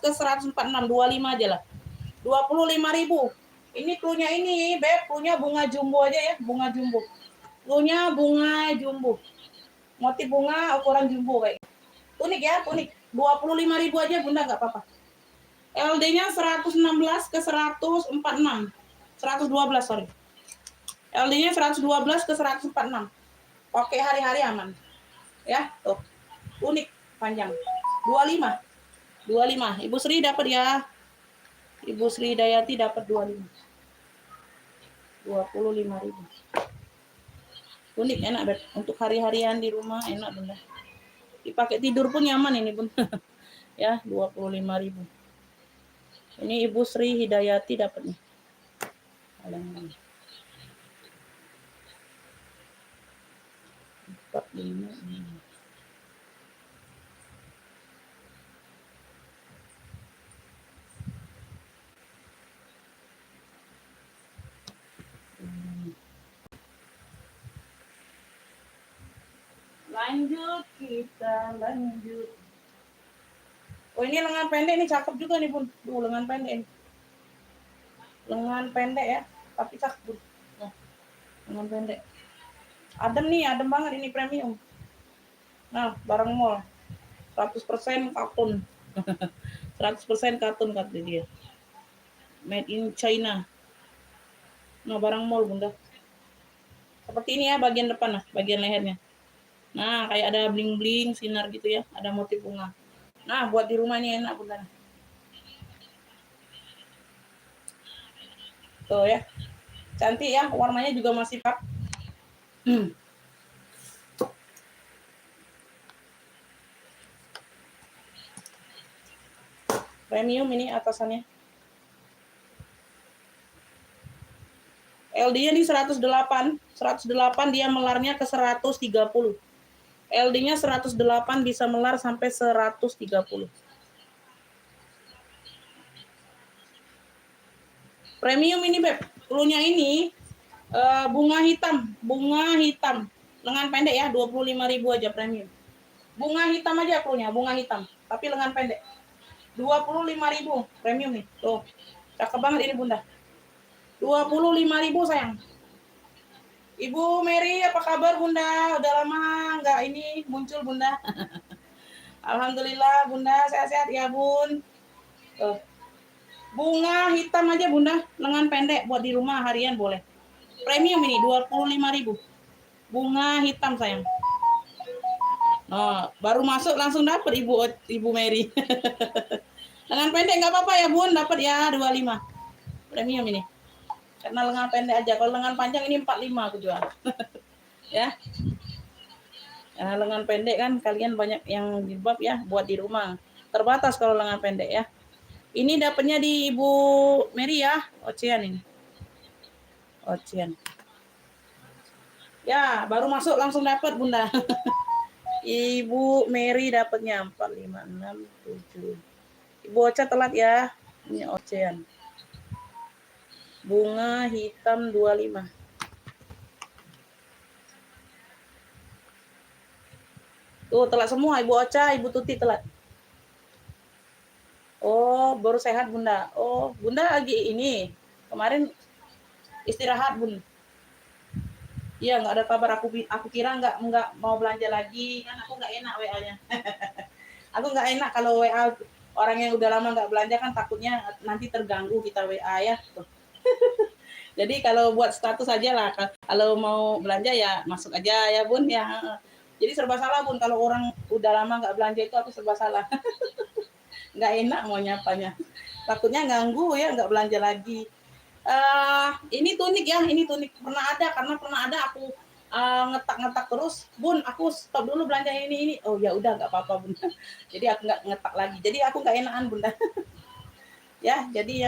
[SPEAKER 1] ke 146, 25 aja lah. 25.000. Ini cluenya ini, Beb, cluenya bunga jumbo aja ya, bunga jumbo. Cluenya bunga jumbo. Motif bunga ukuran jumbo kayak. Unik ya, unik. 25.000 aja Bunda nggak apa-apa. LD-nya 116 ke 146. 112, sorry. LD-nya 112 ke 146. Oke, hari-hari aman. Ya, tuh. Unik, panjang. 25. 25. Ibu Sri dapat ya. Ibu Sri Dayati dapat 25. 25.000. Unik, enak, Beb. Untuk hari-harian di rumah enak, Bunda. Dipakai tidur pun nyaman ini, Bun. Ya, 25.000. Ini Ibu Sri Hidayati dapat nih. 45. Lanjut, kita lanjut. Oh, ini lengan pendek nih, cakep juga nih, Bun. Duh, lengan pendek. Lengan pendek ya, tapi cakep, Bun. Nah, lengan pendek. Adem nih, adem banget ini premium. Nah, barang mall. 100% katun. 100% katun kata dia. Made in China. Nah, barang mall, Bunda. Seperti ini ya bagian depan, nah, bagian lehernya. Nah, kayak ada bling-bling, sinar gitu ya. Ada motif bunga. Nah, buat di rumah ini enak, Bunda. Tuh ya. Cantik ya, warnanya juga masih pak. Premium ini atasannya. LD-nya di 108 dia melarnya ke 130. LD-nya 108 bisa melar sampai 130. Premium ini Beb, cluenya ini bunga hitam. Lengan pendek ya, 25.000 aja premium. Bunga hitam aja cluenya, bunga hitam, tapi lengan pendek. 25.000 premium nih. Tuh. Cakep banget ini Bunda. 25.000 sayang. Ibu Mary, apa kabar Bunda? Udah lama nggak ini muncul Bunda. Alhamdulillah Bunda, sehat-sehat ya Bun. Tuh. Bunga hitam aja Bunda, lengan pendek buat di rumah harian boleh. Premium ini 25.000. Bunga hitam sayang. Oh, baru masuk langsung dapat Ibu Mary. Lengan pendek nggak apa-apa ya Bun, dapat ya 25. Premium ini. Karena lengan pendek aja. Kalau lengan panjang ini 45 aku jual. Ya. Nah, lengan pendek kan kalian banyak yang jilbab ya buat di rumah. Terbatas kalau lengan pendek ya. Ini dapatnya di Ibu Mary ya, Ocean ini. Ocean. Ya, baru masuk langsung dapat Bunda. Ibu Mary dapatnya 4, 5, 6, 7. Ibu Ocha telat ya. Ini Ocean. Bunga hitam 25. Tuh telat semua Ibu Ocha, Ibu Tuti telat. Oh, baru sehat Bunda. Oh, Bunda lagi ini. Kemarin istirahat Bun. Iya, nggak ada kabar. Aku kira nggak mau belanja lagi. Kan aku nggak enak WA-nya. Aku nggak enak kalau WA orang yang udah lama nggak belanja kan takutnya nanti terganggu kita WA ya. Tuh. Jadi kalau buat status aja lah. Kalau mau belanja ya masuk aja ya Bun ya. Jadi serba salah Bun. Kalau orang udah lama nggak belanja itu aku serba salah. Nggak enak mau nyapanya. Takutnya ganggu ya nggak belanja lagi. Ini tunik ya, ini tunik pernah ada karena pernah ada aku ngetak terus, Bun, aku stop dulu belanja ini. Oh ya udah nggak apa-apa Bun. Jadi aku nggak ngetak lagi. Jadi aku nggak enakan Bunda. Ya, jadi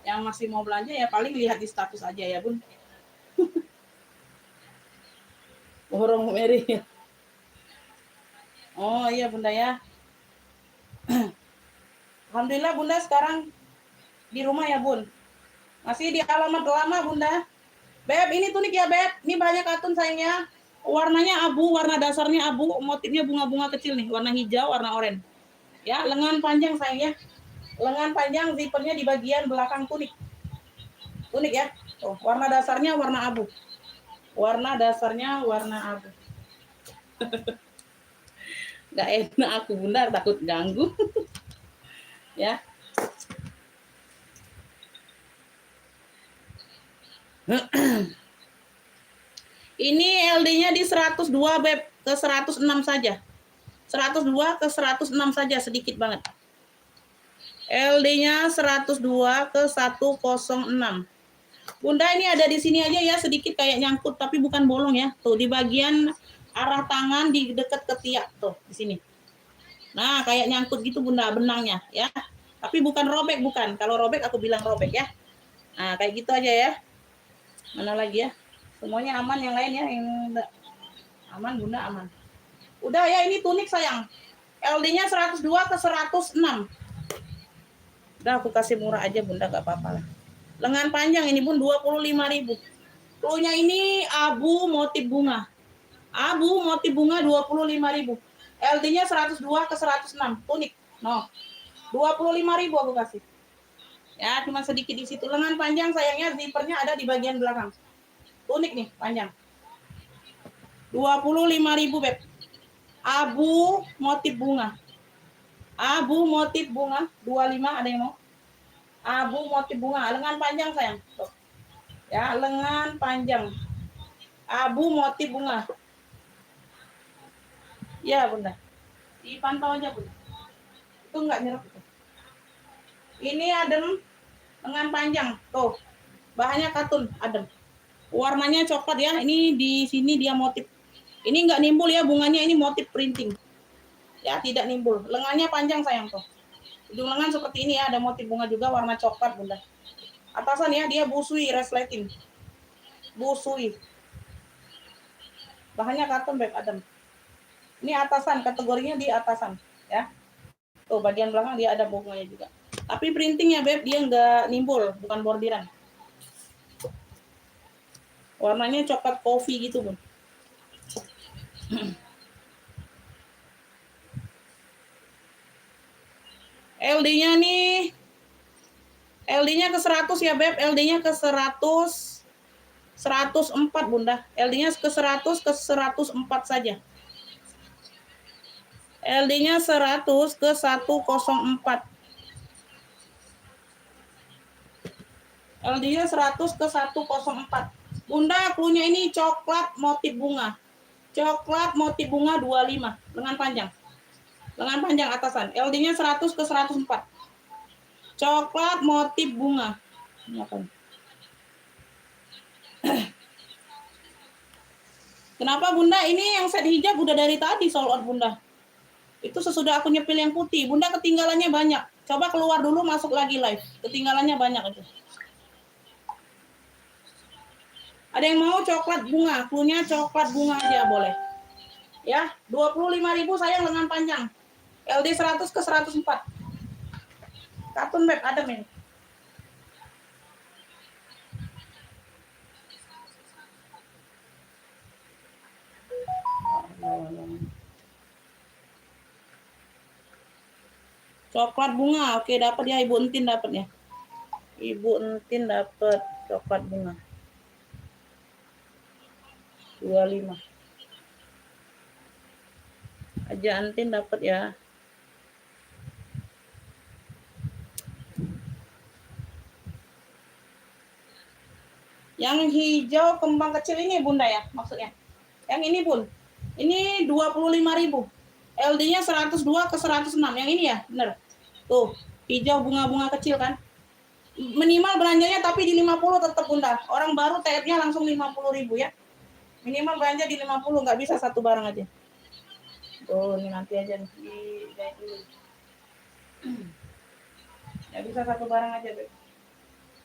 [SPEAKER 1] yang masih mau belanja ya paling lihat di status aja ya Bun. Borong Mary. Oh iya Bunda ya. Alhamdulillah Bunda sekarang di rumah ya Bun. Masih di alamat lama Bunda. Beb, ini tunik ya Beb. Ini banyak katun sayangnya. Warnanya abu, warna dasarnya abu, motifnya bunga-bunga kecil nih, warna hijau, warna oranye. Ya, lengan panjang sayangnya. Lengan panjang, zippernya di bagian belakang tunik. Tunik ya. Oh, warna dasarnya warna abu. Warna dasarnya warna abu. Gak enak aku Bunda, takut ganggu. Ya. Ini LD-nya di 102 Beb, ke 106 saja. 102 ke 106 saja, sedikit banget. LD-nya 102 ke 106. Bunda ini ada di sini aja ya, sedikit kayak nyangkut tapi bukan bolong ya. Tuh di bagian arah tangan di dekat ketiak tuh di sini. Nah, kayak nyangkut gitu Bunda benangnya ya. Tapi bukan robek bukan. Kalau robek aku bilang robek ya. Nah, kayak gitu aja ya. Mana lagi ya? Semuanya aman yang lain ya, yang aman Bunda aman. Udah ya ini tunik sayang. LD-nya 102 ke 106. Udah aku kasih murah aja Bunda gak apa-apa lah. Lengan panjang ini Bun 25.000. Cluenya ini abu motif bunga. Abu motif bunga 25.000. LD-nya 102 ke 106 tunik. No. 25.000 aku kasih. Ya, cuma sedikit di situ. Lengan panjang sayangnya zippernya ada di bagian belakang. Tunik nih, panjang. 25.000 Beb. Abu motif bunga. Abu motif bunga 25 ada yang mau? Abu motif bunga, lengan panjang sayang. Tuh. Ya, lengan panjang. Abu motif bunga. Ya, Bunda. Dipantau aja, Bunda. Itu enggak nyerap itu. Ini adem lengan panjang. Tuh, bahannya katun, adem. Warnanya coklat ya. Ini di sini dia motif. Ini nggak nimbul ya bunganya, ini motif printing. Ya, tidak nimbul. Lengannya panjang sayang tuh. Ujung lengan seperti ini ya, ada motif bunga juga warna coklat bunda. Atasan ya, dia busui resleting. Busui. Bahannya katun beb adem. Ini atasan, kategorinya di atasan ya. Tuh bagian belakang dia ada bunganya juga. Tapi printing ya beb, dia nggak nimbul, bukan bordiran. Warnanya coklat kopi gitu bun. LD-nya nih, LD-nya ke 100 ya beb, LD-nya ke 100, 104 bunda. LD-nya ke 100 ke 104 saja. LD-nya 100 ke 104. LD-nya 100 ke 104. Bunda, cluenya ini coklat motif bunga. Coklat motif bunga 25, lengan panjang. Lengan panjang atasan. LD-nya 100 ke 104. Coklat motif bunga. Ini apa? Kenapa bunda? Ini yang set hijab udah dari tadi sold out bunda. Itu sesudah aku nyepil yang putih. Bunda ketinggalannya banyak. Coba keluar dulu, masuk lagi live. Ketinggalannya banyak itu. Ada yang mau coklat bunga? Cluenya coklat bunga aja boleh. Ya, 25.000 sayang lengan panjang. LD 100 ke 104. Katun web ada men. Coklat bunga, oke dapat ya Ibu Entin dapat ya. Ibu Entin dapat coklat bunga. 25. Aja Entin dapat ya. Yang hijau kembang kecil ini bunda ya maksudnya. Yang ini bun. Ini 25.000. LD-nya 102 ke 106. Yang ini ya, bener. Tuh, hijau bunga-bunga kecil kan. Minimal belanjanya tapi di 50 tetap bunda. Orang baru TF-nya langsung 50.000 ya. Minimal belanja di 50, nggak bisa satu barang aja. Tuh, ini nanti aja nih. Nggak bisa satu barang aja, Beb.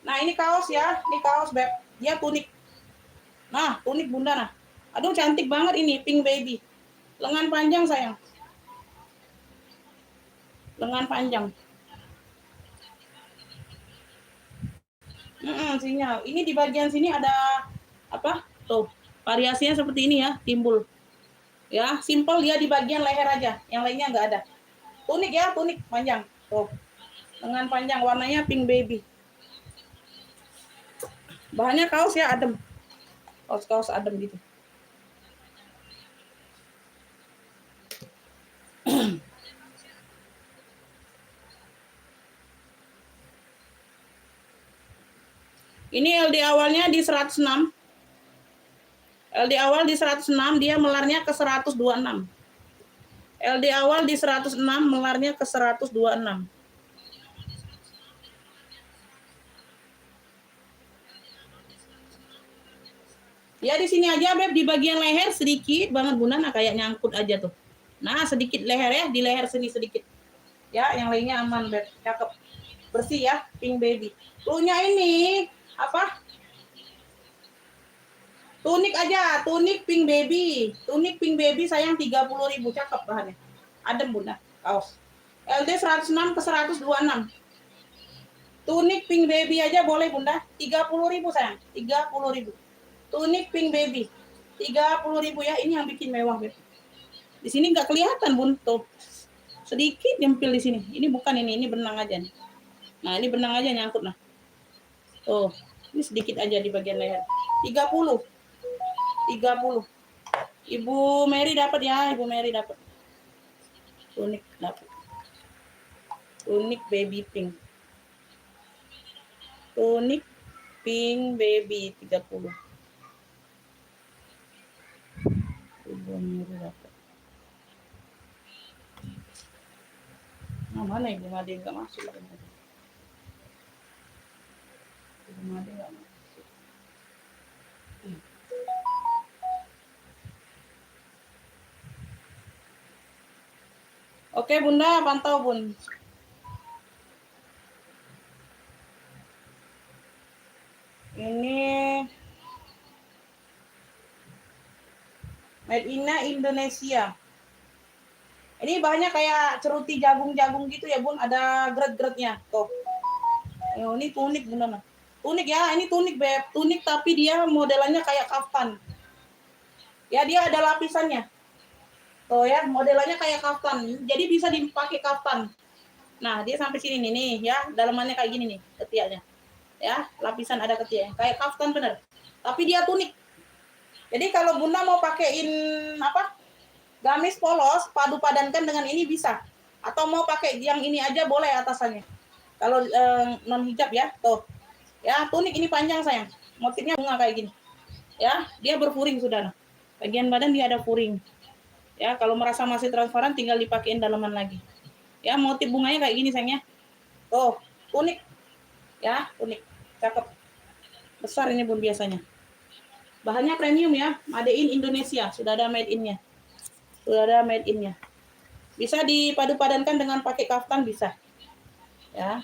[SPEAKER 1] Nah, ini kaos ya. Ini kaos, Beb. Dia tunik. Nah, tunik bunda nah. Aduh, cantik banget ini, pink baby. Lengan panjang, sayang. Lengan panjang. Sinyal. Ini di bagian sini ada apa? Tuh, variasinya seperti ini ya, timbul. Ya, simple dia di bagian leher aja. Yang lainnya nggak ada. Tunik ya, tunik panjang. Tuh. Lengan panjang, warnanya pink baby. Bahannya kaos ya, adem. Kaos-kaos adem gitu. Ini LD awalnya di 106. LD awal di 106, dia melarnya ke 126. LD awal di 106, melarnya ke 126. Ya di sini aja Beb, di bagian leher sedikit banget bunda, nah kayak nyangkut aja tuh. Nah sedikit leher ya, di leher sini sedikit. Ya yang lainnya aman Beb, cakep. Bersih ya, pink baby. Cluenya ini apa? Tunik aja, tunik pink baby. Tunik pink baby sayang 30.000, cakep bahannya. Adem bunda, kaos. LD 106 ke 126. Tunik pink baby aja boleh bunda, 30.000 sayang, 30.000. Tunik pink baby, 30.000 ya. Ini yang bikin mewah Beb. Di sini nggak kelihatan bun, tuh sedikit nyempil di sini. Ini bukan ini benang aja nih. Nah ini benang aja nyangkut nah. Tuh, ini sedikit aja di bagian leher. 30. Ibu Mary dapat ya, Ibu Mary dapat. Tunik dapat. Tunik baby pink. Tunik pink baby 30. Ibu Mary dapat. Nah, mana Ibu Made nggak masuk lagi. Oke Bunda, pantau Bun. Ini made in Indonesia. Ini bahannya kayak ceruti jagung-jagung gitu ya Bun, ada grade-grade-nya. Tuh. Ini tunik Bunda. Tunik ya, ini tunik Beb. Tunik tapi dia modelannya kayak kaftan. Ya, dia ada lapisannya. Tuh ya, modelannya kayak kaftan. Jadi bisa dipakai kaftan. Nah, dia sampai sini nih ya, dalamannya kayak gini nih, ketiaknya. Ya, lapisan ada ketiaknya. Kayak kaftan bener. Tapi dia tunik. Jadi kalau Bunda mau pakein apa? Gamis polos, padu padankan dengan ini bisa. Atau mau pakai yang ini aja boleh atasannya. Kalau non hijab ya, tuh. Ya, tunik ini panjang sayang. Motifnya bunga kayak gini. Ya, dia berfuring sudah. Bagian badan dia ada furing. Ya, kalau merasa masih transparan tinggal dipakein dalaman lagi. Ya, motif bunganya kayak gini sayangnya. Tuh, tunik. Ya, tunik. Cakep. Besar ini Bun biasanya. Bahannya premium ya, made in Indonesia. Sudah ada made in-nya. Sudah ada made in-nya. Bisa dipadu padankan dengan pakai kaftan bisa. Ya.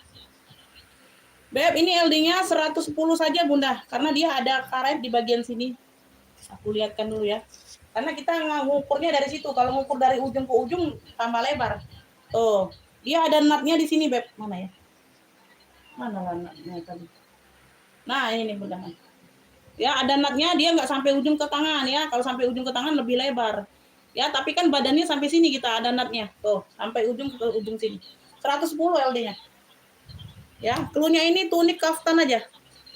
[SPEAKER 1] Beb, ini LD-nya 110 saja Bunda, karena dia ada karet di bagian sini. Aku lihatkan dulu ya. Karena kita ngukurnya dari situ. Kalau ngukur dari ujung ke ujung tambah lebar. Tuh, dia ada nutnya di sini Beb. Mana ya? Mana lah nutnya tadi? Nah, ini nih Bunda. Ya, ada nutnya, dia nggak sampai ujung ke tangan ya. Kalau sampai ujung ke tangan lebih lebar. Ya, tapi kan badannya sampai sini kita ada nutnya. Tuh, sampai ujung ke ujung sini. 110 LD-nya. Ya, cluenya ini tunik kaftan aja.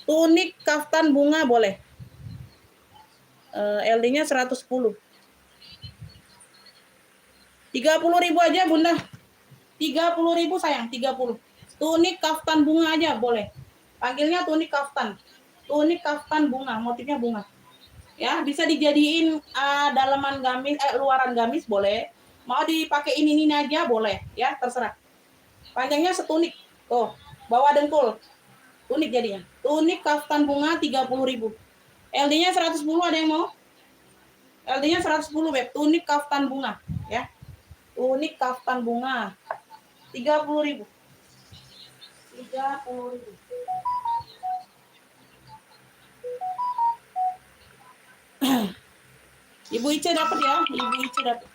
[SPEAKER 1] Tunik kaftan bunga boleh. LD-nya 110. 30.000 aja Bunda. 30.000 sayang, 30. Tunik kaftan bunga aja boleh. Panggilnya tunik kaftan. Tunik kaftan bunga, motifnya bunga. Ya, bisa dijadiin dalaman gamis, luaran gamis boleh. Mau dipakai ini aja boleh, ya terserah. Panjangnya setunik. Tuh, bawah dengkul. Tunik jadinya. Tunik kaftan bunga 30.000. LD-nya 110 ada yang mau? LD-nya 110 Beb. Tunik kaftan bunga, ya. Tunik kaftan bunga 30.000. 30.000. Ibu Ica dapat ya, Ibu Ica dapat.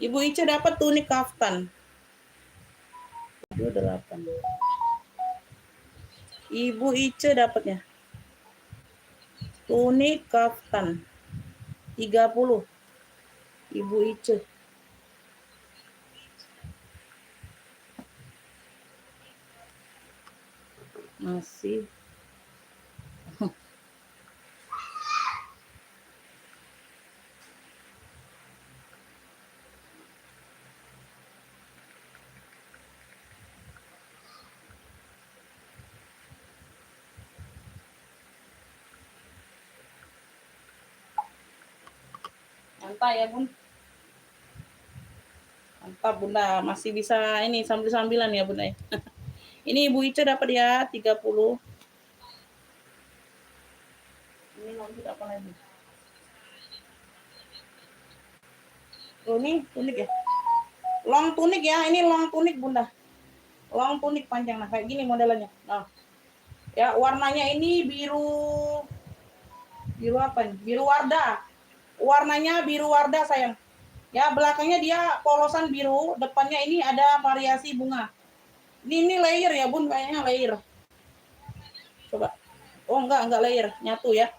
[SPEAKER 1] Ibu Ica dapat tunik kaftan. 28. Ibu Ica dapatnya. Tunik kaftan 30. Ibu Ica. Masih. Mantap ya Bun. Mantap Bunda, masih bisa ini sambil-sambilan ya Bunda. Ini Ibu Ica dapat ya 30. Ini lanjut apa lagi? Oh, ini tunik ya. Long tunik ya, ini long tunik Bunda. Long tunik panjang nah kayak gini modelnya. Nah. Ya, warnanya ini biru apa nih? Biru warda. Warnanya biru warda sayang. Ya, belakangnya dia polosan biru, depannya ini ada variasi bunga. Ini layer ya Bun, kayaknya layer. Coba. Oh, enggak layer, nyatu ya.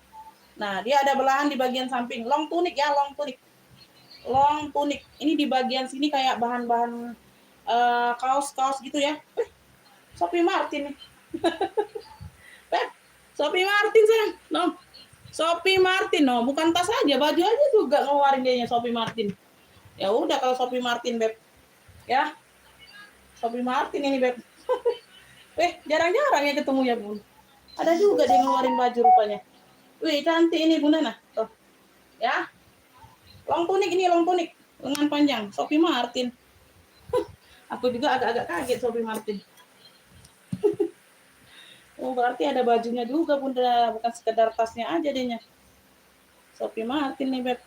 [SPEAKER 1] Nah, dia ada belahan di bagian samping. Long tunik ya, long tunik. Long tunik. Ini di bagian sini kayak bahan-bahan kaos-kaos gitu ya. Sophie Martin nih. Sophie Martin sayang. No. Sophie Martin, no, bukan tas aja, baju aja juga ngeluarin dia Sophie Martin. Ya udah kalau Sophie Martin Beb. Ya. Sophie Martin ini Beb. Jarang-jarang ya ketemu ya Bun. Ada juga dia ngeluarin baju rupanya. Wih, cantik ini Bunda nah. Tuh. Ya. Long tunik ini, long tunik. Lengan panjang, Sophie Martin. Aku juga agak-agak kaget Sophie Martin. Oh, berarti ada bajunya juga, Bunda. Bukan sekedar tasnya aja dehnya. Sophie Martin nih, Beb.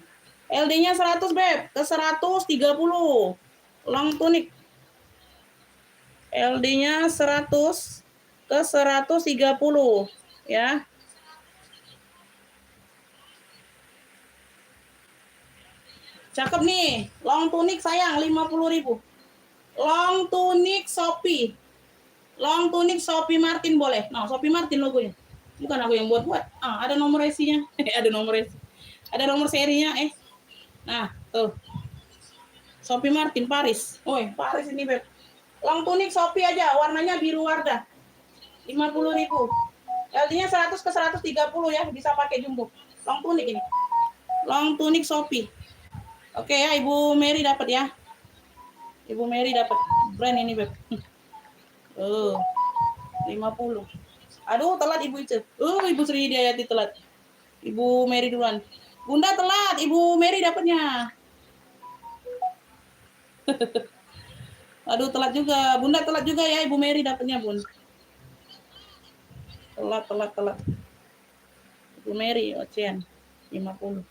[SPEAKER 1] LD-nya 100, Beb. Ke 130. Long tunik. LD-nya 100 ke 130. Ya. Cakep nih. Long tunik sayang, 50.000. Long tunik Sophie. Long tunik Sophie Martin boleh. Nah, Sophie Martin logonya. Bukan aku yang buat. Ada nomor resinya. Ada nomor resi. Ada nomor serinya. Nah, tuh. Sophie Martin Paris. Paris ini, Beb. Long tunik Sophie aja. Warnanya biru wardah. 50.000. LD-nya 100 ke 130 ya. Bisa pakai jumbo. Long tunik ini. Long tunik Sophie. Oke ya, Ibu Mary dapat ya. Ibu Mary dapat brand ini, Beb. 50. Aduh, telat Ibu Ice. Ibu Sri Hidayati telat. Ibu Mary duluan. Bunda telat, Ibu Mary dapatnya. Aduh, telat juga. Bunda telat juga ya, Ibu Mary dapatnya, Bun. Telat. Ibu Mary, Ocean. 50.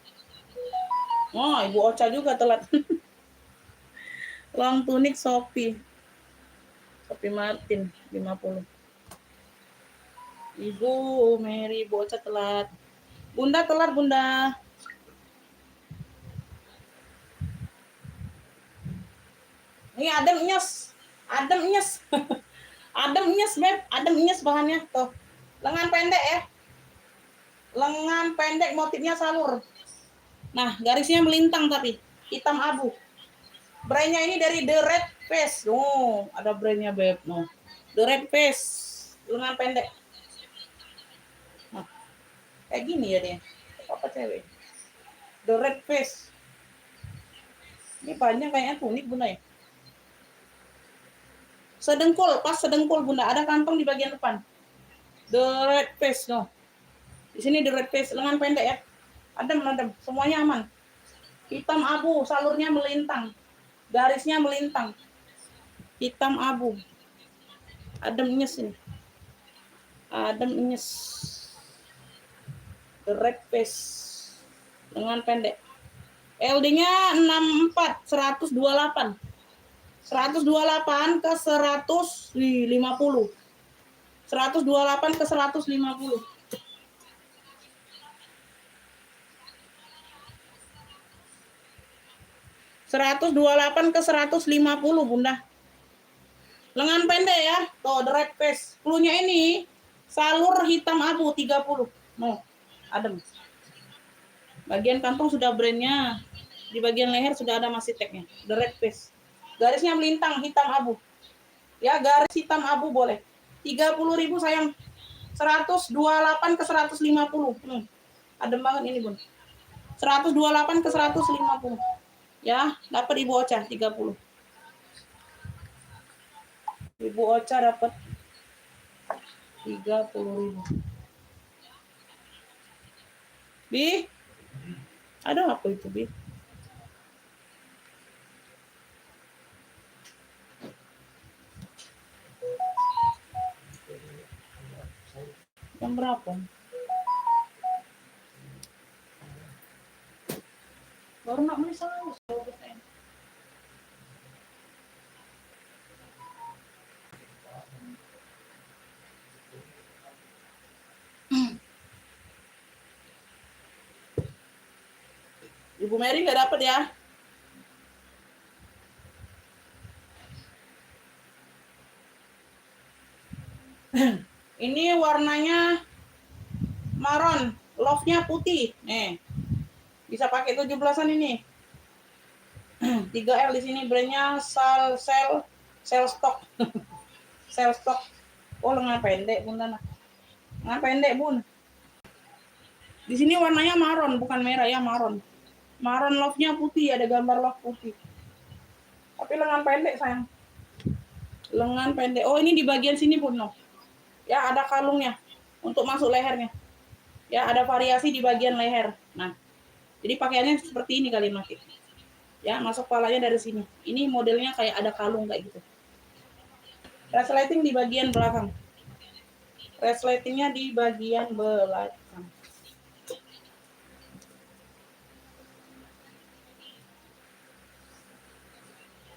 [SPEAKER 1] Ibu Ocha juga telat. Long tunik Sophie Martin 50. Ibu Mary, Ibu Ocha telat. Bunda telat, Bunda. Ini adem nyes. Adem nyes, Beb. Adem nyes bahannya tuh. Lengan pendek ya. Lengan pendek, motifnya salur. Nah, garisnya melintang tapi hitam abu. Brandnya ini dari The Red Face. Ada brandnya, Beb. The Red Face. Lengan pendek. Nah, kayak gini ya dia. Apa cewek? The Red Face. Ini panjang kayaknya tunik, Bunda ya. Sedengkul, pas sedengkul, Bunda. Ada kantong di bagian depan. The Red Face, Di sini The Red Face, lengan pendek ya. Adem. Semuanya aman. Hitam abu, salurnya melintang. Garisnya melintang. Hitam abu. Adem nyes ini. The Red Face. Lengan pendek. LD-nya 64, 128. 128 ke 150. 128 ke 150. 128 ke 150, Bunda. Lengan pendek ya. Tuh, The Red Face. Cluenya ini salur hitam abu 30. Adem. Bagian kantong sudah brandnya. Di bagian leher sudah ada masih tagnya. The Red Face. Garisnya melintang hitam abu. Ya, garis hitam abu boleh. 30.000 sayang. 128 ke 150. Adem banget ini, Bun. 128 ke 150. Ya, dapat Ibu Ocha 30. Ibu Ocha dapat 30.000. Bi? Ada apa itu, Bi? Jam berapa? Baru nak beli saus. Ibu Mary nggak dapat ya? Ini warnanya maron, love-nya putih. Bisa pakai 17-an ini. 3L di sini brandnya sell stock. Sell stock. Lengan pendek, Bun. Lengan pendek, Bun. Di sini warnanya maron, bukan merah ya, maron. Maron love-nya putih, ada gambar love putih. Tapi lengan pendek, sayang. Lengan pendek. Ini di bagian sini, Bun. Ya, ada kalungnya untuk masuk lehernya. Ya, ada variasi di bagian leher. Nah, jadi pakaiannya seperti ini kali pakai. Ya, masuk palanya dari sini. Ini modelnya kayak ada kalung kayak gitu. Resleting di bagian belakang. Resletingnya di bagian belakang.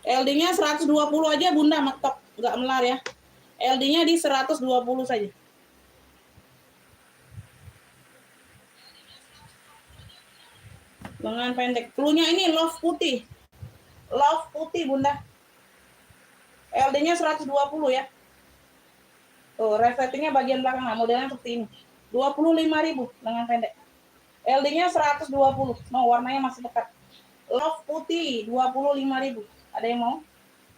[SPEAKER 1] LD-nya 120 aja Bunda, mentok, nggak melar ya. LD-nya di 120 saja. Lengan pendek. Cluenya ini love putih. Love putih Bunda. LD-nya 120 ya. Tuh, resletingnya bagian belakang. Nah, modelnya seperti ini. 25.000 lengan pendek. LD-nya 120. No, warnanya masih pekat. Love putih 25.000. Ada yang mau?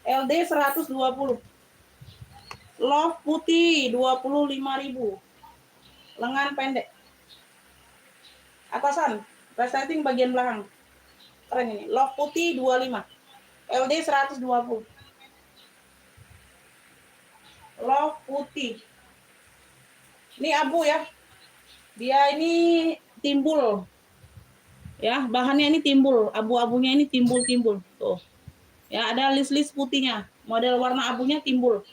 [SPEAKER 1] LD 120. Love putih 25.000. Lengan pendek. Atasan, resleting bagian belakang. Keren ini. Love putih 25. LD 120. Love putih. Ini abu ya. Dia ini timbul. Ya, bahannya ini timbul, abu-abunya ini timbul-timbul. Tuh. Ya, ada list-list putihnya. Model warna abunya timbul.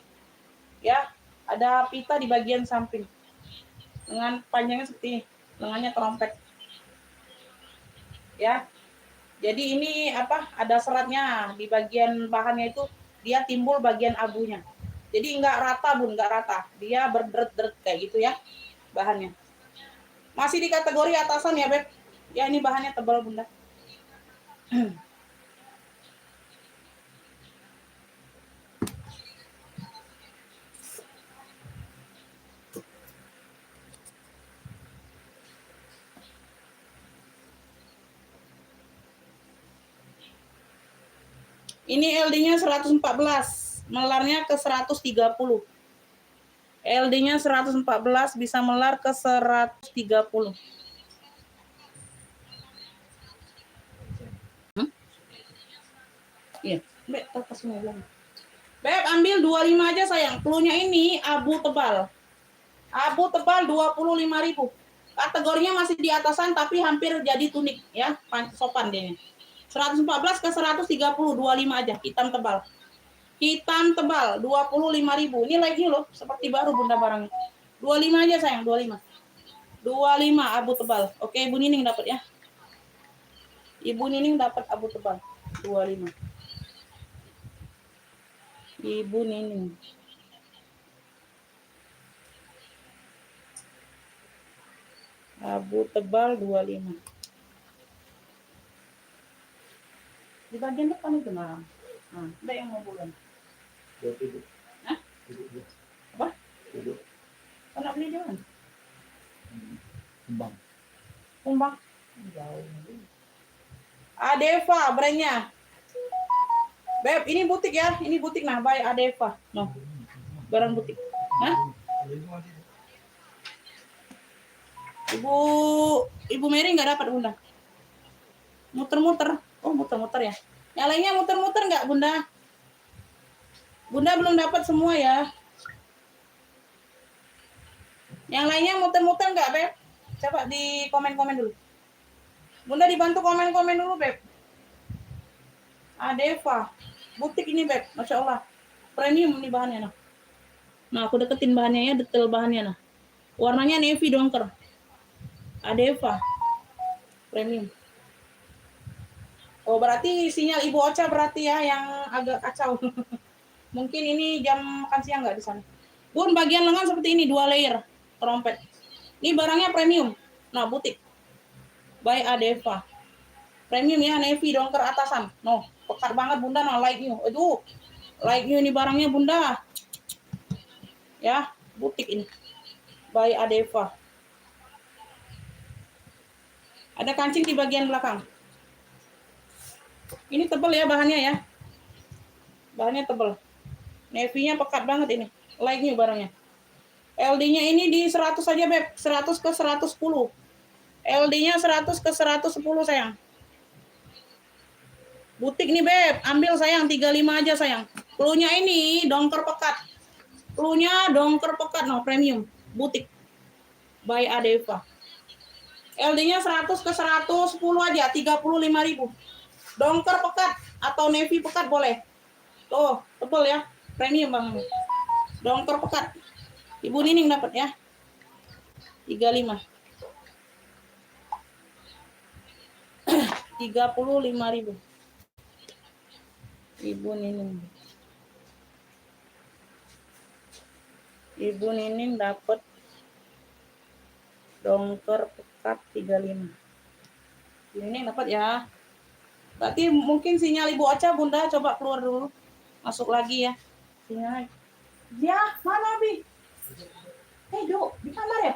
[SPEAKER 1] Ya, ada pita di bagian samping. Lengan panjangnya seperti ini. Lengannya trompet. Ya. Jadi ini apa? Ada seratnya di bagian bahannya itu dia timbul bagian abunya. Jadi enggak rata Bun, enggak rata. Dia berderet-deret kayak gitu ya bahannya. Masih di kategori atasan ya, Beb. Ya, ini bahannya tebal Bunda. Ini LD-nya 114, melarnya ke 130. LD-nya 114 bisa melar ke 130. Iya, Beb, tas mobil. Beb, ambil 25 aja sayang. Cluenya ini abu tebal. Abu tebal 25.000. Kategorinya masih di atasan tapi hampir jadi tunik ya, sopan dia. 114 ke 130, 25 aja, hitam tebal. Hitam tebal 25.000. Ini lagi loh, seperti baru Bunda barangnya. 25 aja sayang, 25. 25 abu tebal. Oke, Ibu Nining dapat ya. Ibu Nining dapat abu tebal. 25. Ibu Nining. Abu tebal 25. Di bagian depan itu nah. Ada yang mau bulan. Hah? Apa? Kau nak beli di mana? Kumbang. Jauh. Adeva brandnya. Beb, ini butik ya. Ini butik nah, by Adeva. No. Barang butik. Hah? Ibu Mary nggak dapat Bunda. Muter-muter. Oh, muter-muter ya. Yang lainnya muter-muter nggak Bunda? Bunda belum dapat semua ya. Yang lainnya muter-muter nggak, Beb? Coba di komen-komen dulu. Bunda dibantu komen-komen dulu, Beb. Adeva. Butik ini, Beb. Masya Allah. Premium nih bahannya. Nah, aku deketin bahannya ya, detail bahannya. Nah. Warnanya navy dongker. Adeva. Premium. Oh, berarti sinyal Ibu Ocha berarti ya yang agak kacau. Mungkin ini jam makan siang nggak di sana. Bun, bagian lengan seperti ini, 2 layer trompet. Ini barangnya premium. Nah, butik. By Adeva. Premium ya, navy dongker atasan. No, pekat banget Bunda, nah like new. Aduh, like new ini barangnya Bunda. Ya, butik ini. By Adeva. Ada kancing di bagian belakang. Ini tebal ya bahannya ya. Bahannya tebal. Navy-nya pekat banget ini. Like new barangnya. LD-nya ini di 100 saja, Beb. 100 ke 110. LD-nya 100 ke 110 sayang. Butik nih, Beb. Ambil sayang 35 aja sayang. Cluenya ini dongker pekat. Cluenya dongker pekat no premium. Butik. By Adeva. LD-nya 100 ke 110 aja, 35.000. Dongker pekat atau navy pekat boleh. Tuh, tebal ya. Premium Bang. Dongker pekat. Ibu Nining dapat ya. 35. 35.000. Ibu Nining. Ibu Nining dapat dongker pekat 35. Ini dapat ya. Berarti mungkin sinyal Ibu Ocha, Bunda coba keluar dulu. Masuk lagi ya. Sinyal. Ya, mana Bi? Duk, di kamar ya?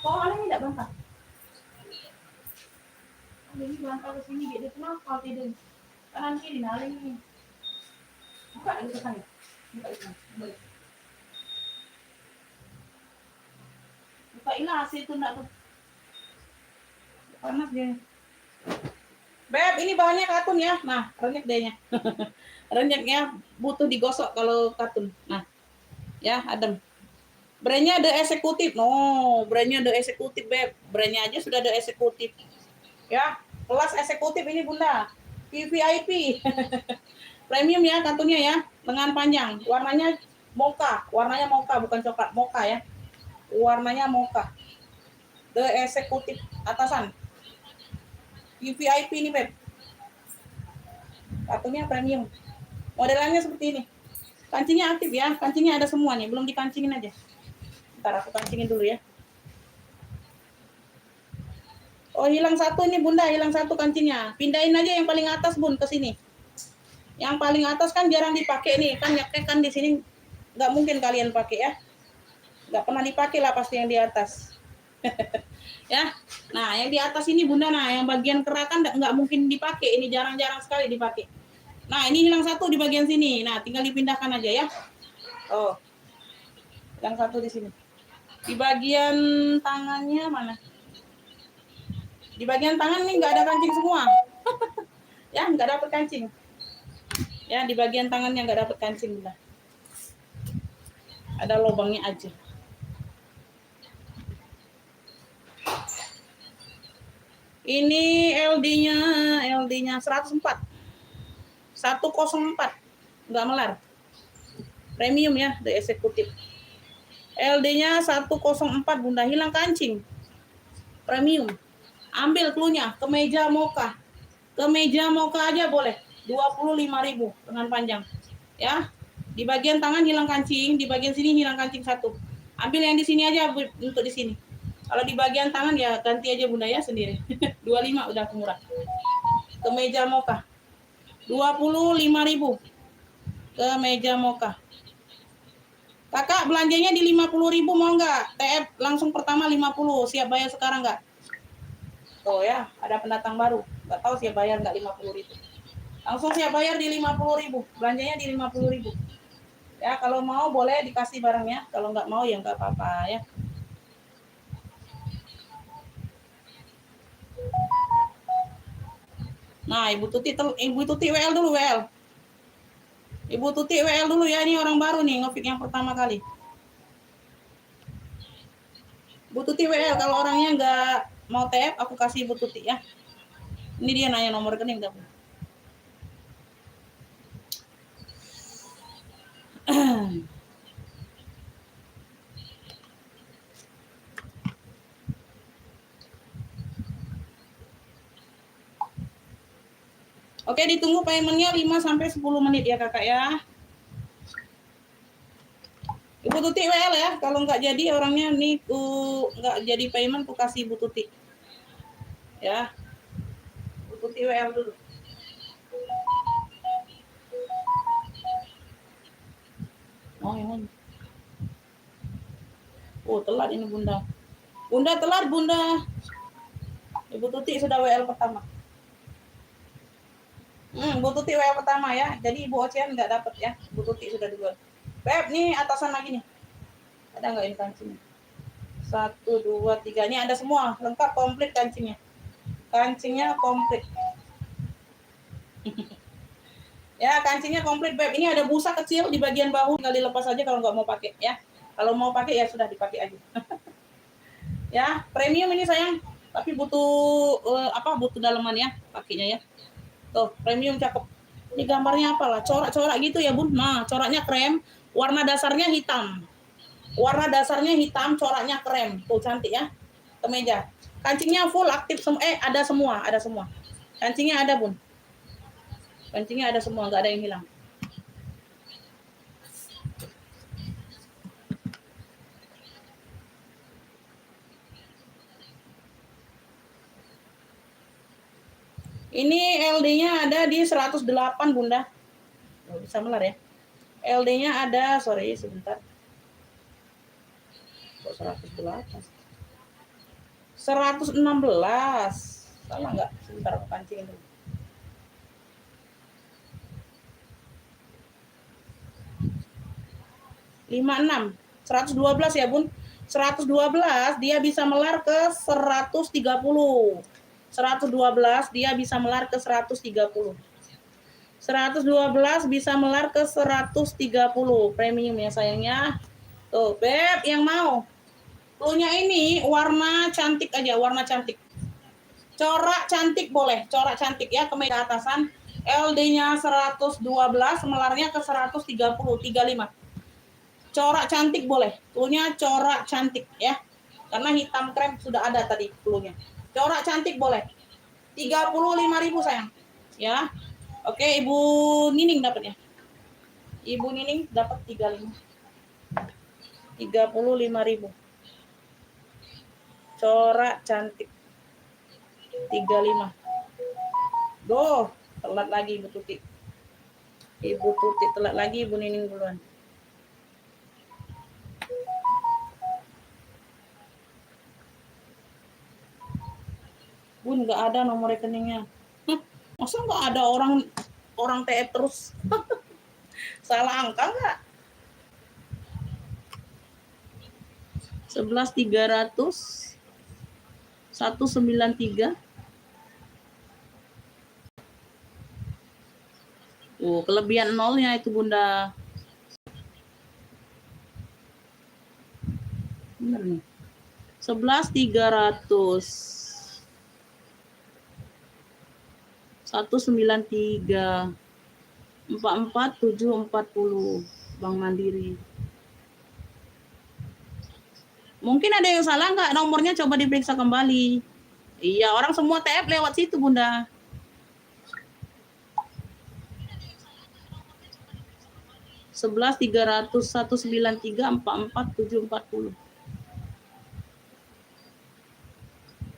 [SPEAKER 1] Kok Aling tidak bangka? Aling bangka ke sini, dia kenapa tidur? Kanan kiri, Aling ini. Buka itu kan ya? Buka itu. Buka ilah AC itu enggak tuh. Panas dia. Beb, ini bahannya katun ya. Nah, renyek dehnya. Renyeknya butuh digosok kalau katun. Nah, ya adem. Brandnya The Executive. No, brandnya The Executive, Beb. Brandnya aja sudah The Executive. Ya, kelas eksekutif ini Bunda. VVIP. Premium ya kantunnya ya. Lengan panjang. Warnanya mocha. Warnanya mocha, bukan coklat. Mocha ya. Warnanya mocha. The Executive atasan. VVIP ini, Beb. Kartunya premium. Modelannya seperti ini. Kancingnya aktif ya. Kancingnya ada semua nih. Belum dikancingin aja. Ntar aku kancingin dulu ya. Oh, hilang satu ini Bunda. Hilang satu kancingnya. Pindahin aja yang paling atas, Bun, ke sini. Yang paling atas kan jarang dipakai nih. Kan di sini nggak mungkin kalian pakai ya. Nggak pernah dipakai lah pasti yang di atas. Ya. Nah, yang di atas ini Bunda, nah yang bagian kerakan nggak mungkin dipakai. Ini jarang-jarang sekali dipakai. Nah, ini hilang satu di bagian sini. Nah, tinggal dipindahkan aja ya. Oh, hilang satu di sini. Di bagian tangannya mana? Di bagian tangan nih nggak ada kancing semua. Ya, nggak dapet kancing. Ya, di bagian tangannya nggak dapet kancing Bunda. Ada lubangnya aja. Ini LD-nya 104. 104. Enggak melar. Premium ya, The Executive. LD-nya 104 Bunda, hilang kancing. Premium. Ambil cluenya, kemeja mocha. Kemeja mocha aja boleh. 25.000 dengan panjang. Ya. Di bagian tangan hilang kancing, di bagian sini hilang kancing satu. Ambil yang di sini aja untuk di sini. Kalau di bagian tangan ya ganti aja Bunda ya sendiri. 25 udah murah. Kemeja mocha. 25.000. Kemeja mocha. Kakak belanjanya di 50.000 mau enggak? TF langsung pertama 50. Siap bayar sekarang enggak? Tuh ya, ada pendatang baru. Enggak tahu siap bayar enggak 50.000. Langsung siap bayar di 50.000. Belanjanya di 50.000. Ya, kalau mau boleh dikasih barangnya. Kalau enggak mau ya enggak apa-apa ya. Nah, Ibu Tuti WL dulu, WL. Ibu Tuti WL dulu ya, ini orang baru nih, ngefit yang pertama kali. Ibu Tuti WL, kalau orangnya nggak mau TF, aku kasih Ibu Tuti ya. Ini dia nanya nomor rekening, enggak? Oke, ditunggu paymentnya 5-10 menit ya kakak ya. Ibu Tuti WL ya, kalau nggak jadi orangnya nih nggak jadi payment, aku kasih Ibu Tuti. Ya, Ibu Tuti WL dulu. Oh, yang ini. Oh, telat ini Bunda. Bunda telat, Bunda. Ibu Tuti sudah WL pertama. Bu Tuti WL pertama ya. Jadi Ibu Ocean nggak dapet ya. Bu Tuti sudah duluan. Beb, nih atasan lagi nih. Ada nggak ini kancingnya? 1, 2, 3. Ini ada semua. Lengkap, komplit kancingnya. Kancingnya komplit. Ya, kancingnya komplit, Beb. Ini ada busa kecil di bagian bahu. Tinggal dilepas aja kalau nggak mau pakai ya. Kalau mau pakai ya sudah dipakai aja. Ya, premium ini sayang. Tapi butuh butuh daleman ya pakainya ya. Tuh, premium cakep. Ini gambarnya apalah? Corak-corak gitu ya, Bun. Nah, coraknya krem, warna dasarnya hitam. Warna dasarnya hitam, coraknya krem. Tuh cantik ya. Kemeja. Kancingnya full aktif semua. Ada semua, ada semua. Kancingnya ada, Bun. Kancingnya ada semua, nggak ada yang hilang. Ini LD-nya ada di 108, Bunda. Oh, bisa melar ya. LD-nya ada, sorry sebentar. Kok 108? 116. Salah nggak? Sebentar aku pancingin dulu. (56) 112 ya, Bun. 112 dia bisa melar ke 130. 112 dia bisa melar ke 130. 112 bisa melar ke 130 premium ya sayangnya. Tuh, Beb yang mau. Cluenya ini warna cantik aja, warna cantik. Corak cantik boleh, corak cantik ya, kemeja atasan. LD-nya 112, melarnya ke 130, 35. Corak cantik boleh, cluenya corak cantik ya. Karena hitam krem sudah ada tadi cluenya. Corak cantik boleh. 35.000 sayang. Ya. Oke, Ibu Nining dapatnya. Ibu Nining dapat 35. 35.000. Corak cantik. 35. Doh, telat lagi Ibu Tuti. Ibu Tuti telat lagi, Ibu Nining duluan. Bun, nggak ada nomor rekeningnya. Masa nggak ada orang TF terus? Salah angka nggak? 11.300 193. Kelebihan nolnya itu, Bunda. Bener nih. 11.300 193 44740 Bank Mandiri. Mungkin ada yang salah nggak nomornya, coba diperiksa kembali. Iya, orang semua TF lewat situ, Bunda. Sebelas 300 193 44740.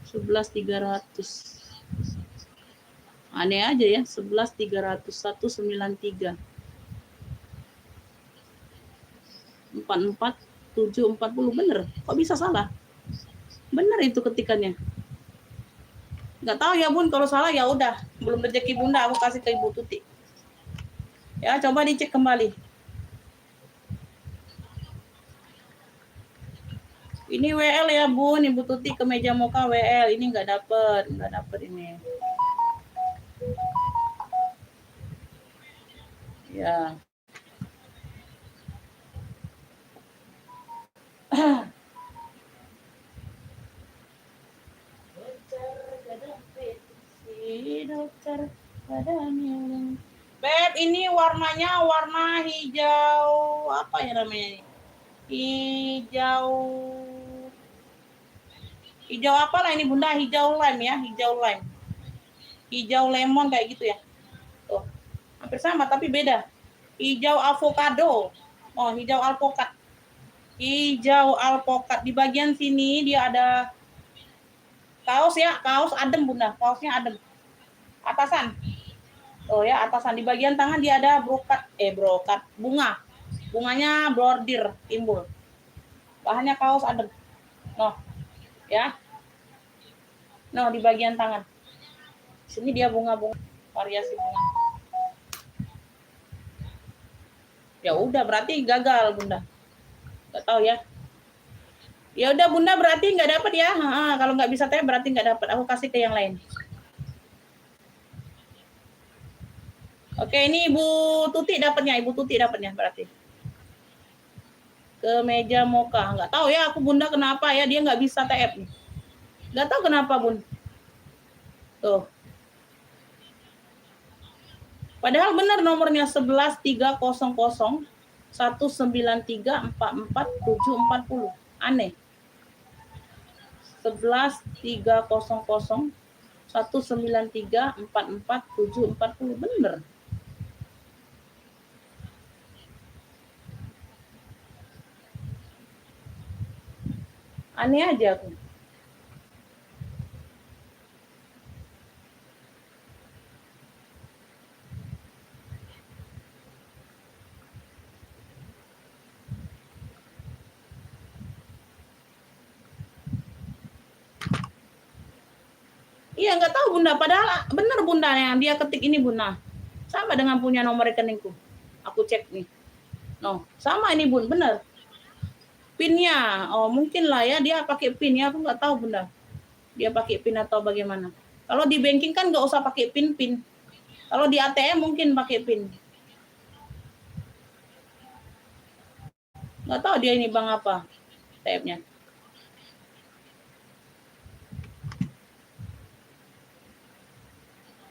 [SPEAKER 1] 11.300. Aneh aja ya, 11.300 193 44740 bener. Kok bisa salah? Bener itu ketikannya. Nggak tahu ya, Bun, kalau salah ya udah, belum rezeki Bunda, aku kasih ke Ibu Tuti. Ya, coba dicek kembali. Ini WL ya, Bun, Ibu Tuti kemeja moka WL. Ini nggak dapet ini. Ya. Beb, ini warnanya warna hijau apa ya namanya? Hijau apa lah ini, Bunda? Hijau lime ya, hijau lime. Hijau lemon kayak gitu ya. Tuh. Hampir sama tapi beda. Hijau avocado. Oh, hijau alpokat. Hijau alpokat. Di bagian sini dia ada kaos ya, kaos adem, Bunda. Kaosnya adem. Atasan. Oh ya, atasan. Di bagian tangan dia ada brokat bunga. Bunganya bordir timbul. Bahannya kaos adem. Noh. Ya. Noh, di bagian tangan. Sini dia bunga-bunga, variasi bunga. Ya udah, berarti gagal, Bunda. Nggak tahu ya. Ya udah, Bunda, berarti nggak dapat ya. Kalau nggak bisa teh berarti nggak dapat. Aku kasih ke yang lain. Oke, ini Ibu Tuti dapatnya berarti. Kemeja moka. Nggak tahu ya aku, Bunda, kenapa ya dia nggak bisa TF nih. Nggak tahu kenapa, Bun. Tuh. Padahal benar nomornya 11300 193447040. Aneh. 11300 193447040. Bener. Aneh aja aku. Iya, nggak tahu Bunda. Padahal bener Bunda yang dia ketik ini Bunda. Sama dengan punya nomor rekeningku. Aku cek nih. No, sama ini Bun, bener. Pinnya, oh mungkin lah ya dia pakai pin ya. Aku nggak tahu Bunda. Dia pakai pin atau bagaimana. Kalau di banking kan nggak usah pakai pin. Kalau di ATM mungkin pakai pin. Nggak tahu dia ini bang apa ATM-nya.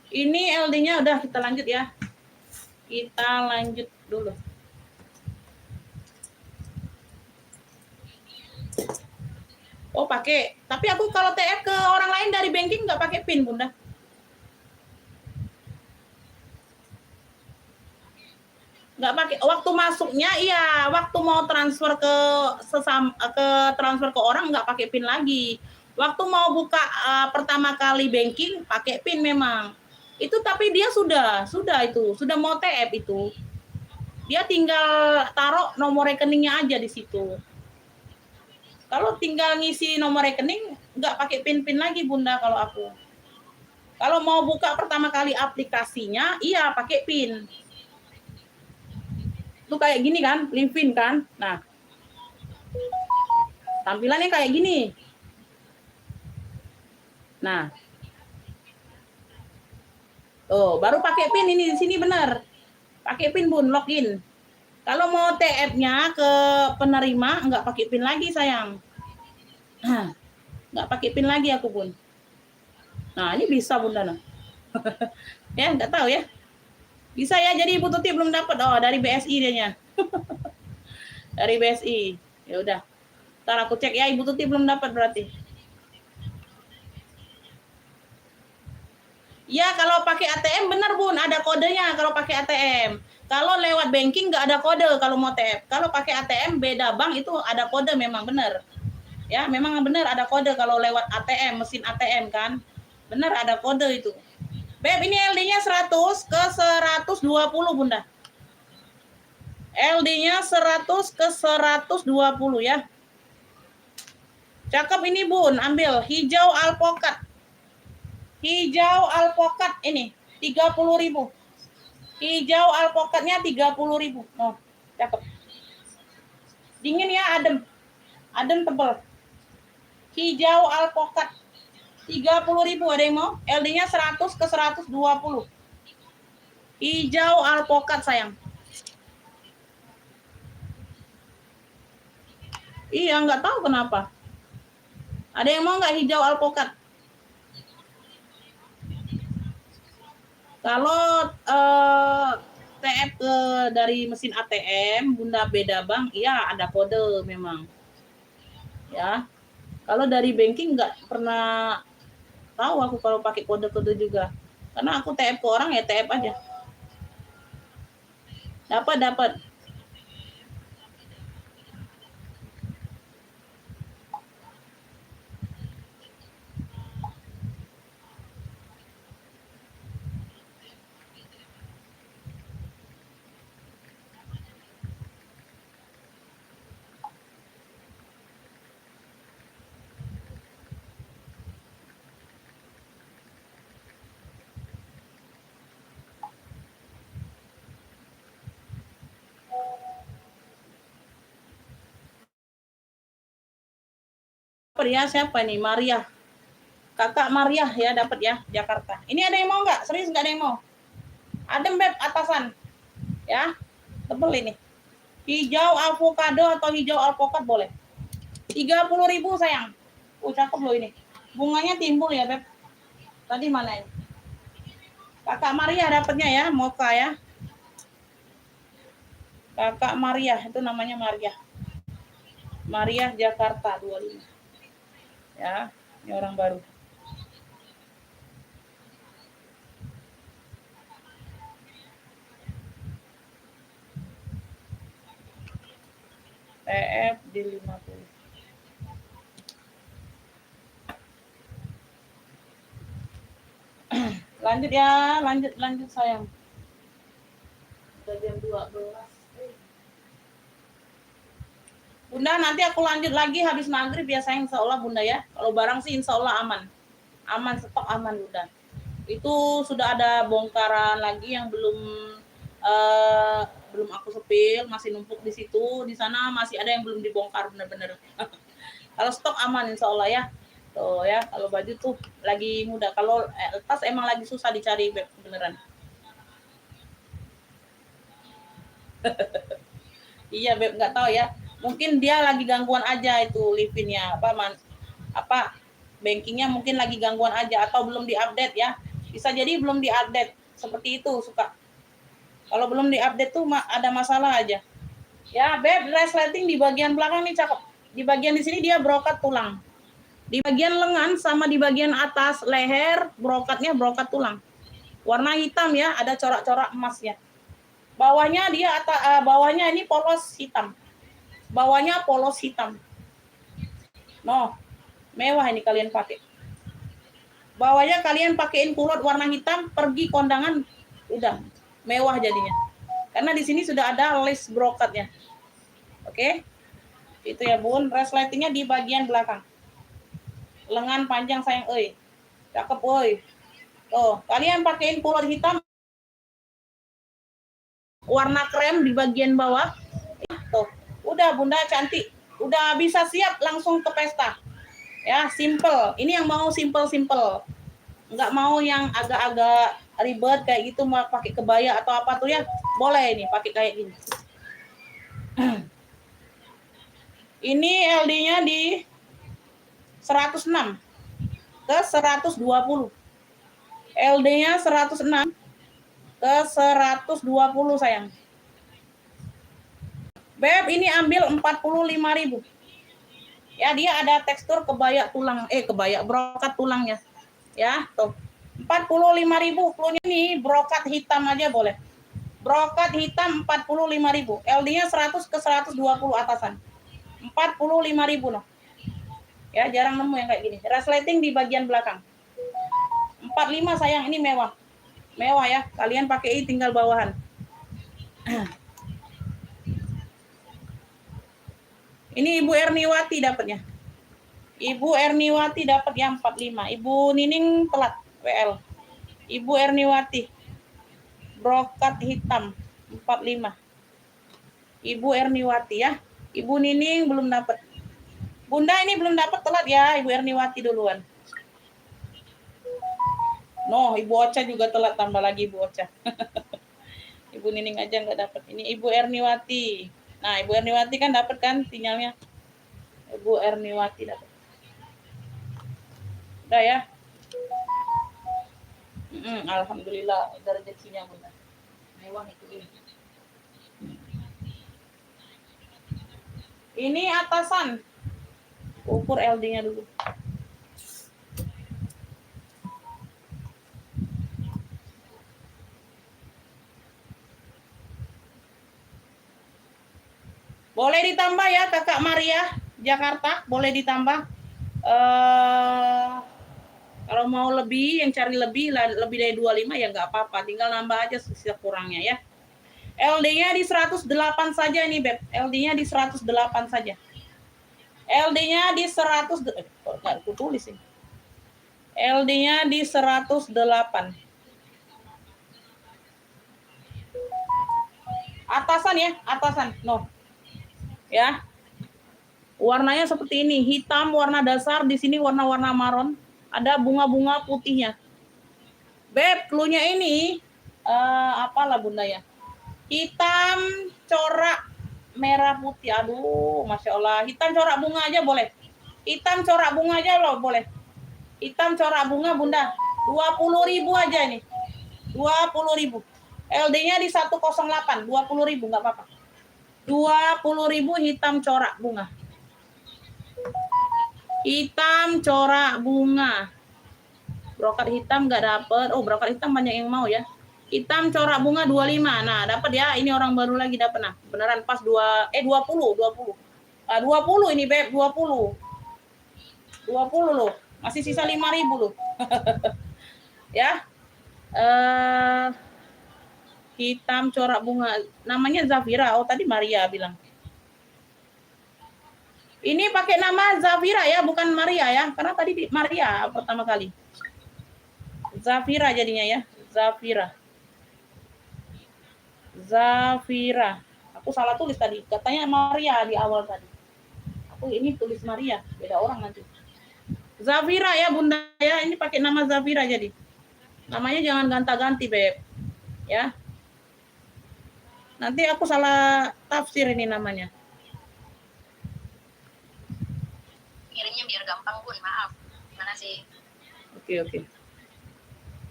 [SPEAKER 1] Ini LD-nya udah kita lanjut ya. Kita lanjut dulu. Oh pakai. Tapi aku kalau TF ke orang lain dari banking nggak pakai PIN Bunda. Nggak pakai. Waktu masuknya iya. Waktu mau transfer ke transfer ke orang nggak pakai PIN lagi. Waktu mau buka pertama kali banking pakai PIN memang. Itu tapi dia sudah mau TF itu. Dia tinggal taruh nomor rekeningnya aja di situ. Kalau tinggal ngisi nomor rekening nggak pakai PIN lagi Bunda kalau aku. Kalau mau buka pertama kali aplikasinya, iya pakai PIN. Itu kayak gini kan, Livin kan. Nah, tampilannya kayak gini. Nah, oh baru pakai PIN ini di sini benar. Pakai PIN Bun, login. Kalau mau TF-nya ke penerima nggak pakai PIN lagi sayang. Nah, nggak pakai PIN lagi aku Bun. Nah ini bisa Bunda nah. Ya nggak tahu ya. Bisa ya, jadi Ibu Tuti belum dapat. Oh dari BSI dia. Dari BSI. Ya udah. Ntar aku cek ya, Ibu Tuti belum dapat berarti. Ya kalau pakai ATM benar Bun, ada kodenya kalau pakai ATM. Kalau lewat banking nggak ada kode kalau mau TF. Kalau pakai ATM beda bank itu ada kode memang benar. Ya memang benar ada kode kalau lewat ATM, mesin ATM kan. Benar ada kode itu. Beb ini LD-nya 100 ke 120 Bunda. LD-nya 100 ke 120 ya. Cakep ini Bun, ambil hijau alpokat. Hijau alpokat ini 30.000. Hijau alpokatnya 30.000. Oh, cakep. Dingin ya, adem. Adem tebal. Hijau alpokat 30.000 ada yang mau? LD-nya 100 ke 120. Hijau alpokat sayang. Iya, nggak tahu kenapa. Ada yang mau nggak hijau alpokat? Kalau TF dari mesin ATM, Bunda beda bank, iya ada kode memang. Ya, kalau dari banking nggak pernah tahu aku kalau pakai kode-kode juga. Karena aku TF ke orang ya TF aja. Dapat. Ya siapa nih? Maria. Kakak Maria ya dapat ya Jakarta. Ini ada yang mau nggak? Serius nggak ada yang mau? Adem Beb atasan. Ya, tebel ini. Hijau avocado atau hijau alpokat boleh. 30.000 sayang. Cakep loh ini. Bunganya timbul ya Beb. Tadi mana ini? Kakak Maria dapatnya ya, Moka ya. Kakak Maria, itu namanya Maria. Maria Jakarta 25. Ya, ini orang baru. TF di 50. Lanjut ya, lanjut sayang. Udah jam 12. Bunda, nanti aku lanjut lagi habis maghrib ya sayang, insya Allah Bunda ya. Kalau barang sih insya Allah aman. Aman, stok aman Bunda. Itu sudah ada bongkaran lagi yang belum aku sepil, masih numpuk di situ. Di sana masih ada yang belum dibongkar bener-bener. Kalau stok aman insya Allah ya. Tuh ya, kalau baju tuh lagi mudah. Kalau tas emang lagi susah dicari beneran. Iya Beb, nggak tahu ya. Mungkin dia lagi gangguan aja itu livinnya apa bankingnya mungkin lagi gangguan aja atau belum diupdate ya. Bisa jadi belum diupdate. Seperti itu suka. Kalau belum diupdate tuh ada masalah aja. Ya Beb, resleting di bagian belakang nih cakep. Di bagian di sini dia brokat tulang. Di bagian lengan sama di bagian atas leher brokatnya brokat tulang. Warna hitam ya, ada corak-corak emasnya. Bawahnya bawahnya ini polos hitam. Bawahnya polos hitam. No, mewah ini kalian pakai. Bawahnya kalian pakein kulot warna hitam, pergi kondangan udah mewah jadinya. Karena di sini sudah ada lace brokatnya. Oke. Itu ya Bun, resletingnya di bagian belakang. Lengan panjang sayang euy. Cakep euy. Tuh, kalian pakein kulot hitam warna krem di bagian bawah. Tuh, udah Bunda cantik. Udah bisa siap langsung ke pesta. Ya, simple. Ini yang mau simple-simple. Nggak mau yang agak-agak ribet kayak gitu, mau pakai kebaya atau apa tuh ya. Boleh ini pakai kayak gini. Ini LD-nya di 106 ke 120. LD-nya 106 ke 120 sayang. Beb, ini ambil 45.000. Ya, dia ada tekstur kebaya tulang, kebaya brokat tulangnya. Ya, tuh. 45.000. Klunya nih brokat hitam aja boleh. Brokat hitam 45.000. LD-nya 100 ke 120 atasan. 45.000 loh. Ya, jarang nemu yang kayak gini. Resleting di bagian belakang. 45 sayang, ini mewah. Mewah ya. Kalian pakai tinggal bawahan. Ini Ibu Erniwati dapatnya. Ibu Erniwati dapat yang 45. Ibu Nining telat WL. Ibu Erniwati. Brokat hitam 45. Ibu Erniwati ya. Ibu Nining belum dapat. Bunda ini belum dapat, telat ya. Ibu Erniwati duluan. No, Ibu Ocha juga telat, tambah lagi Ibu Ocha. Ibu Nining aja nggak dapat. Ini Ibu Erniwati. Nah, Ibu Erniwati kan dapat kan sinyalnya. Ibu Erniwati dapat. Udah ya. Alhamdulillah, ada rezekinya Bunda. Mewah itu ini. Ini atasan. Ukur LD-nya dulu. Boleh ditambah ya Kakak Maria Jakarta, boleh ditambah. Kalau mau lebih, yang cari lebih dari 25 ya nggak apa-apa, tinggal nambah aja sisa kurangnya ya. LD-nya di 108 saja nih Beb, LD-nya di 108 saja. LD-nya di 100, nggak aku tulis ini. LD-nya di 108. Atasan ya, atasan. No. Ya. Warnanya seperti ini, hitam warna dasar, di sini warna-warna maron, ada bunga-bunga putihnya. Beb, cluenya ini apalah Bunda ya. Hitam corak merah putih. Aduh, Masya Allah. Hitam corak bunga aja boleh. Hitam corak bunga aja loh boleh. Hitam corak bunga Bunda. 20.000 aja nih. 20.000. LD-nya di 108, 20.000 nggak apa-apa. 20.000 hitam corak bunga. Hitam corak bunga. Brokat hitam nggak dapet. Oh, brokat hitam banyak yang mau ya. Hitam corak bunga 25. Nah, dapat ya. Ini orang baru lagi dapat. Nah, beneran pas 20. Ah, 20 ini Beb, 20. 20 loh. Masih sisa 5.000 loh. Ya. Hitam corak bunga. Namanya Zafira. Oh, tadi Maria bilang. Ini pakai nama Zafira ya, bukan Maria ya. Karena tadi Maria pertama kali. Zafira jadinya ya. Zafira. Zafira. Aku salah tulis tadi. Katanya Maria di awal tadi. Aku ini tulis Maria. Beda orang nanti. Zafira ya Bunda ya. Ini pakai nama Zafira jadi. Namanya jangan ganta-ganti Beb. Ya. Nanti aku salah tafsir ini namanya.
[SPEAKER 2] Kirimnya biar gampang Bun, maaf. Gimana sih?
[SPEAKER 1] Oke.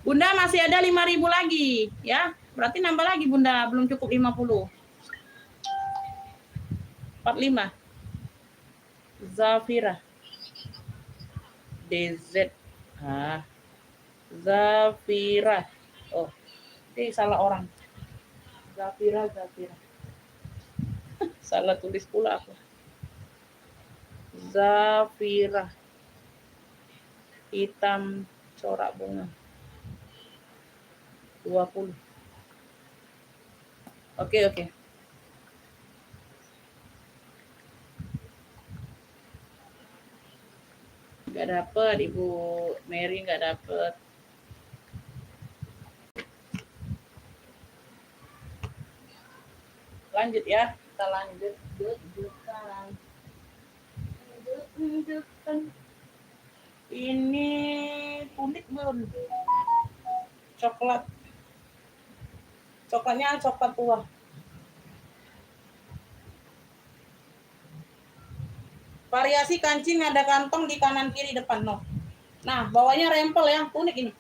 [SPEAKER 1] Bunda masih ada 5.000 lagi ya. Berarti nambah lagi Bunda, belum cukup 50. 45. Zafira. DZ. Zafira. Oh, ini salah orang. Zafira. Salah tulis pula aku. Zafira. Hitam corak bunga. 20. Oke. Nggak dapet, Ibu Mary nggak dapet. Lanjut ya, kita lanjut. Ini kulit belum? Coklatnya coklat tua. Variasi kancing ada kantong di kanan kiri depan no. Nah, bawahnya rempel ya, tunik ini.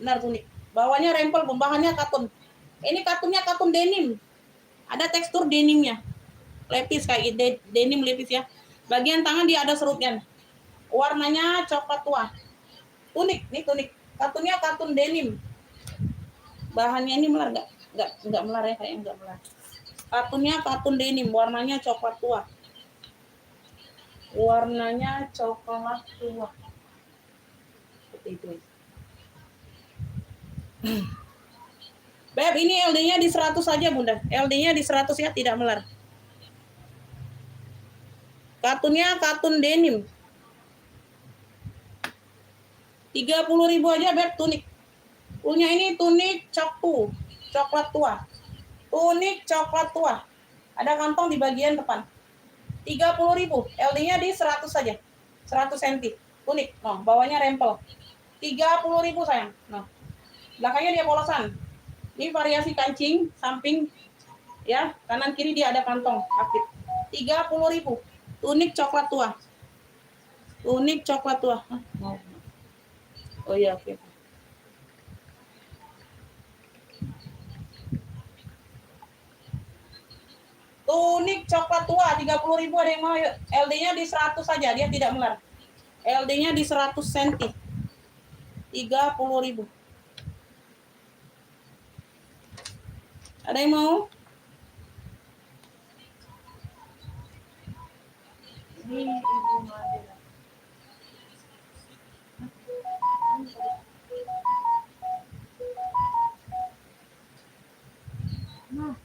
[SPEAKER 1] Benar tunik. Bawahnya rempel, bahannya katun. Ini katunnya katun denim. Ada tekstur denimnya. Lepis kayak denim lepis ya. Bagian tangan dia ada serutnya. Warnanya coklat tua. Tunik, nih tunik. Katunnya katun denim. Bahannya ini melar enggak melar ya, kayak enggak melar. Katunnya katun denim, warnanya coklat tua. Warnanya coklat tua. Seperti itu. Beb, ini LD-nya di 100 saja, Bunda. LD-nya di 100 ya, tidak melar. Katunnya katun denim. 30.000 aja, Beb, tunik. Punya ini tunik coklat tua. Tunik coklat tua. Ada kantong di bagian depan. 30.000. LD-nya di 100 saja. 100 cm. Tunik. No, bawahnya rempel. 30.000 sayang. No. Belakangnya dia polosan. Ini variasi kancing samping ya, kanan kiri dia ada kantong aktif. 30.000. Tunik coklat tua. Tunik coklat tua. Oh iya, oke. Tunik coklat tua 30.000 ada yang mau. LD-nya di 100 saja, dia tidak melar. LD-nya di 100 cm. 30.000. Ada yang mau? Ini Ibu Madela. Nah.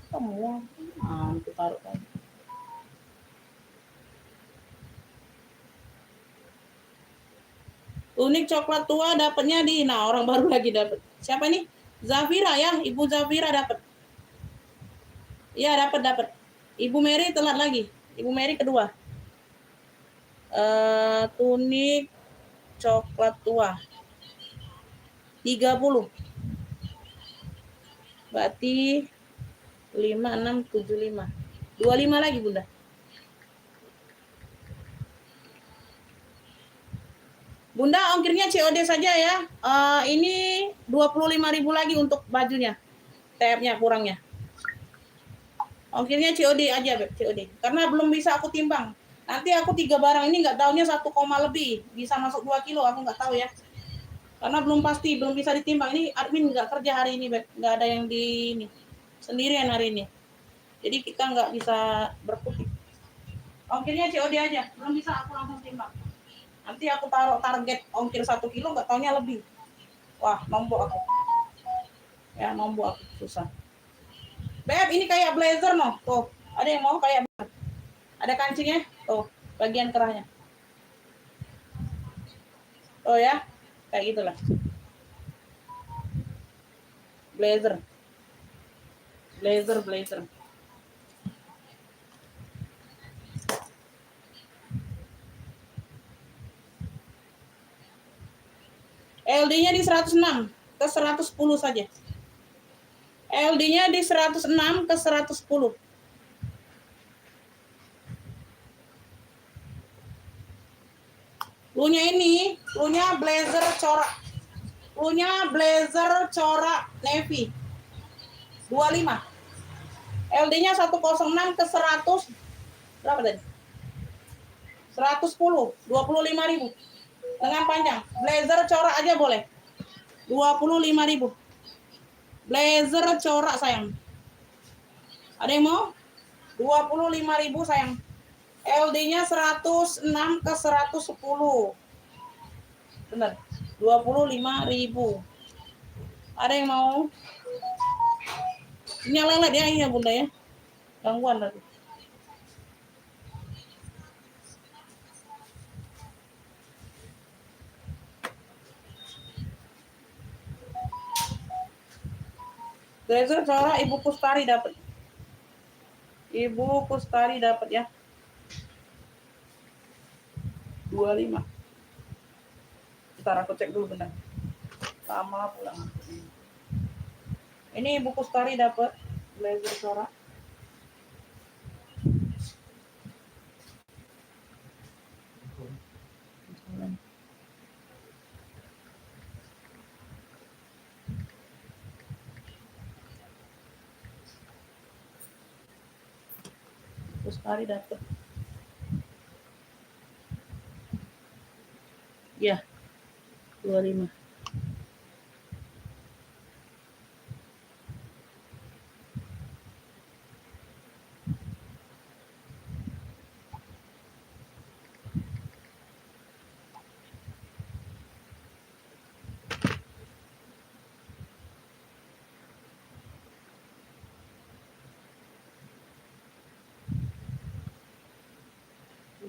[SPEAKER 1] Semua. Itu taruh kan. Tunik coklat tua dapatnya di, nah orang baru lagi dapat. Siapa nih? Zafira ya, Ibu Zafira dapat. Iya dapat. Ibu Mary telat lagi. Ibu Mary kedua. Tunik coklat tua. 30. Berarti 5, 6, 7, 5. 25 lagi Bunda. Bunda, ongkirnya COD saja ya. Ini 25.000 lagi untuk bajunya. TF-nya kurangnya. Ongkirnya COD aja, Beb, COD. Karena belum bisa aku timbang. Nanti aku 3 barang ini nggak tahunya 1, lebih. Bisa masuk 2 kilo, aku nggak tahu ya. Karena belum pasti, belum bisa ditimbang. Ini admin nggak kerja hari ini, Beb. Nggak ada yang di ini. Sendirian hari ini. Jadi kita nggak bisa berkutik. Ongkirnya COD aja. Belum bisa aku langsung timbang. Nanti aku taruh target ongkir 1 kilo, nggak tahunya lebih. Wah, nombok aku. Ya, nombok aku. Susah. Beb, ini kayak blazer noh. Tuh, ada yang mau kayak blazer. Ada kancingnya? Tuh, bagian kerahnya. Oh ya, kayak gitulah. Blazer. Blazer. LD-nya di 106 ke 110 saja. LD-nya di 106 ke 110. Lunya blazer corak. Lunya blazer corak navy. 25. LD-nya 106 ke 100. Berapa tadi? 110, 25.000. Lengan panjang. Blazer corak aja boleh. 25.000. Blazer corak sayang. Ada yang mau? 25.000 sayang. LD-nya 106 ke 110. Benar. 25.000. Ada yang mau? Ini lelet ya, iya Bunda ya. Gangguan tadi. Blazer corak Ibu Kustari dapat. Ibu Kustari dapat ya. 25. Bentar aku cek dulu benar. Lama pulang. Ini Ibu Kustari dapat blazer corak. Kustari dapat. Ya. 25.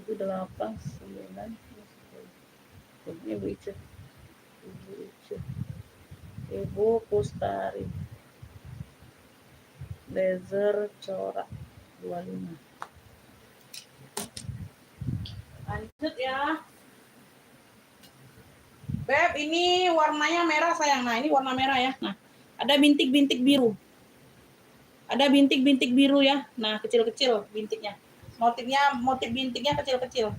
[SPEAKER 1] Itu 8, 9, 10. Ini Ibu Ica. Ibu Kustari. Blazer corak 25. Lanjut ya. Beb, ini warnanya merah sayang. Nah, ini warna merah ya. Nah, ada bintik-bintik biru. Ada bintik-bintik biru ya. Nah, kecil-kecil bintiknya. Motif bintiknya kecil-kecil.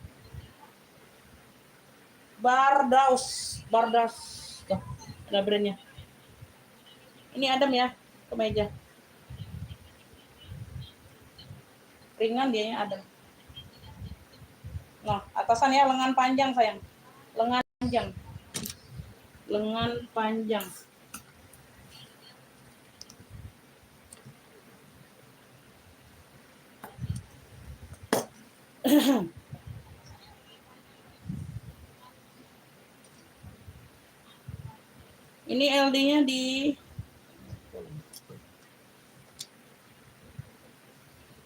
[SPEAKER 1] Bardaus. Tuh, ada brandnya. Ini adem ya, kemeja. Ringan dia ya, adem. Nah, atasannya lengan panjang sayang. Lengan panjang. Ini LD-nya di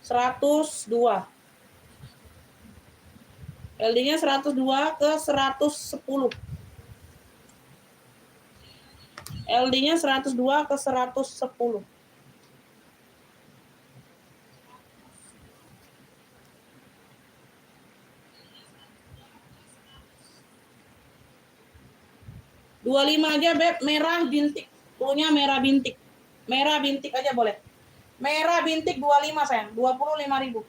[SPEAKER 1] 102. LD-nya 102 ke 110. LD-nya 102 ke 110. Dua 25 aja Beb, merah bintik. Punya merah bintik. Merah bintik aja boleh. Merah bintik 25 sayang, 25.000.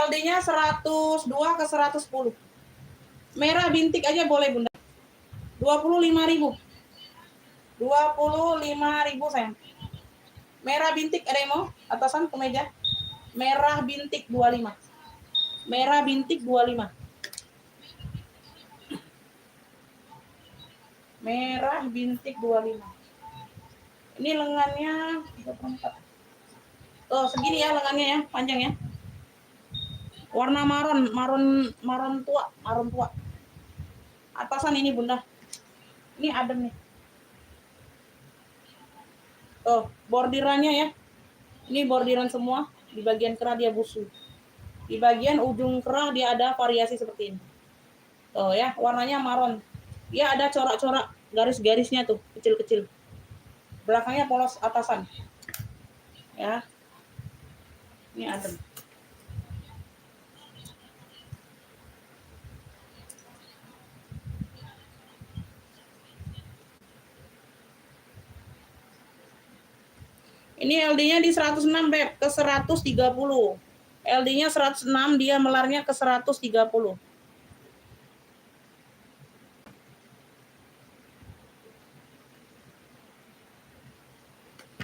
[SPEAKER 1] LD-nya 102 ke 110. Merah bintik aja boleh Bunda. 25.000. 25.000 sayang. Merah bintik ada yang mau? Atasan kemeja. Merah bintik 25. Merah bintik 25. Merah bintik 25. Ini lengannya 34. Tuh, segini ya lengannya ya, panjang ya. Warna maron tua. Atasan ini Bunda. Ini adem nih. Tuh, bordirannya ya. Ini bordiran semua. Di bagian kerah dia busu. Di bagian ujung kerah dia ada variasi seperti ini. Tuh ya, warnanya maron. Dia ada corak-corak garis-garisnya tuh, kecil-kecil. Belakangnya polos atasan. Ya. Ini adem. Ini LD-nya di 106 Beb ke 130. LD-nya 106, dia melarnya ke 130.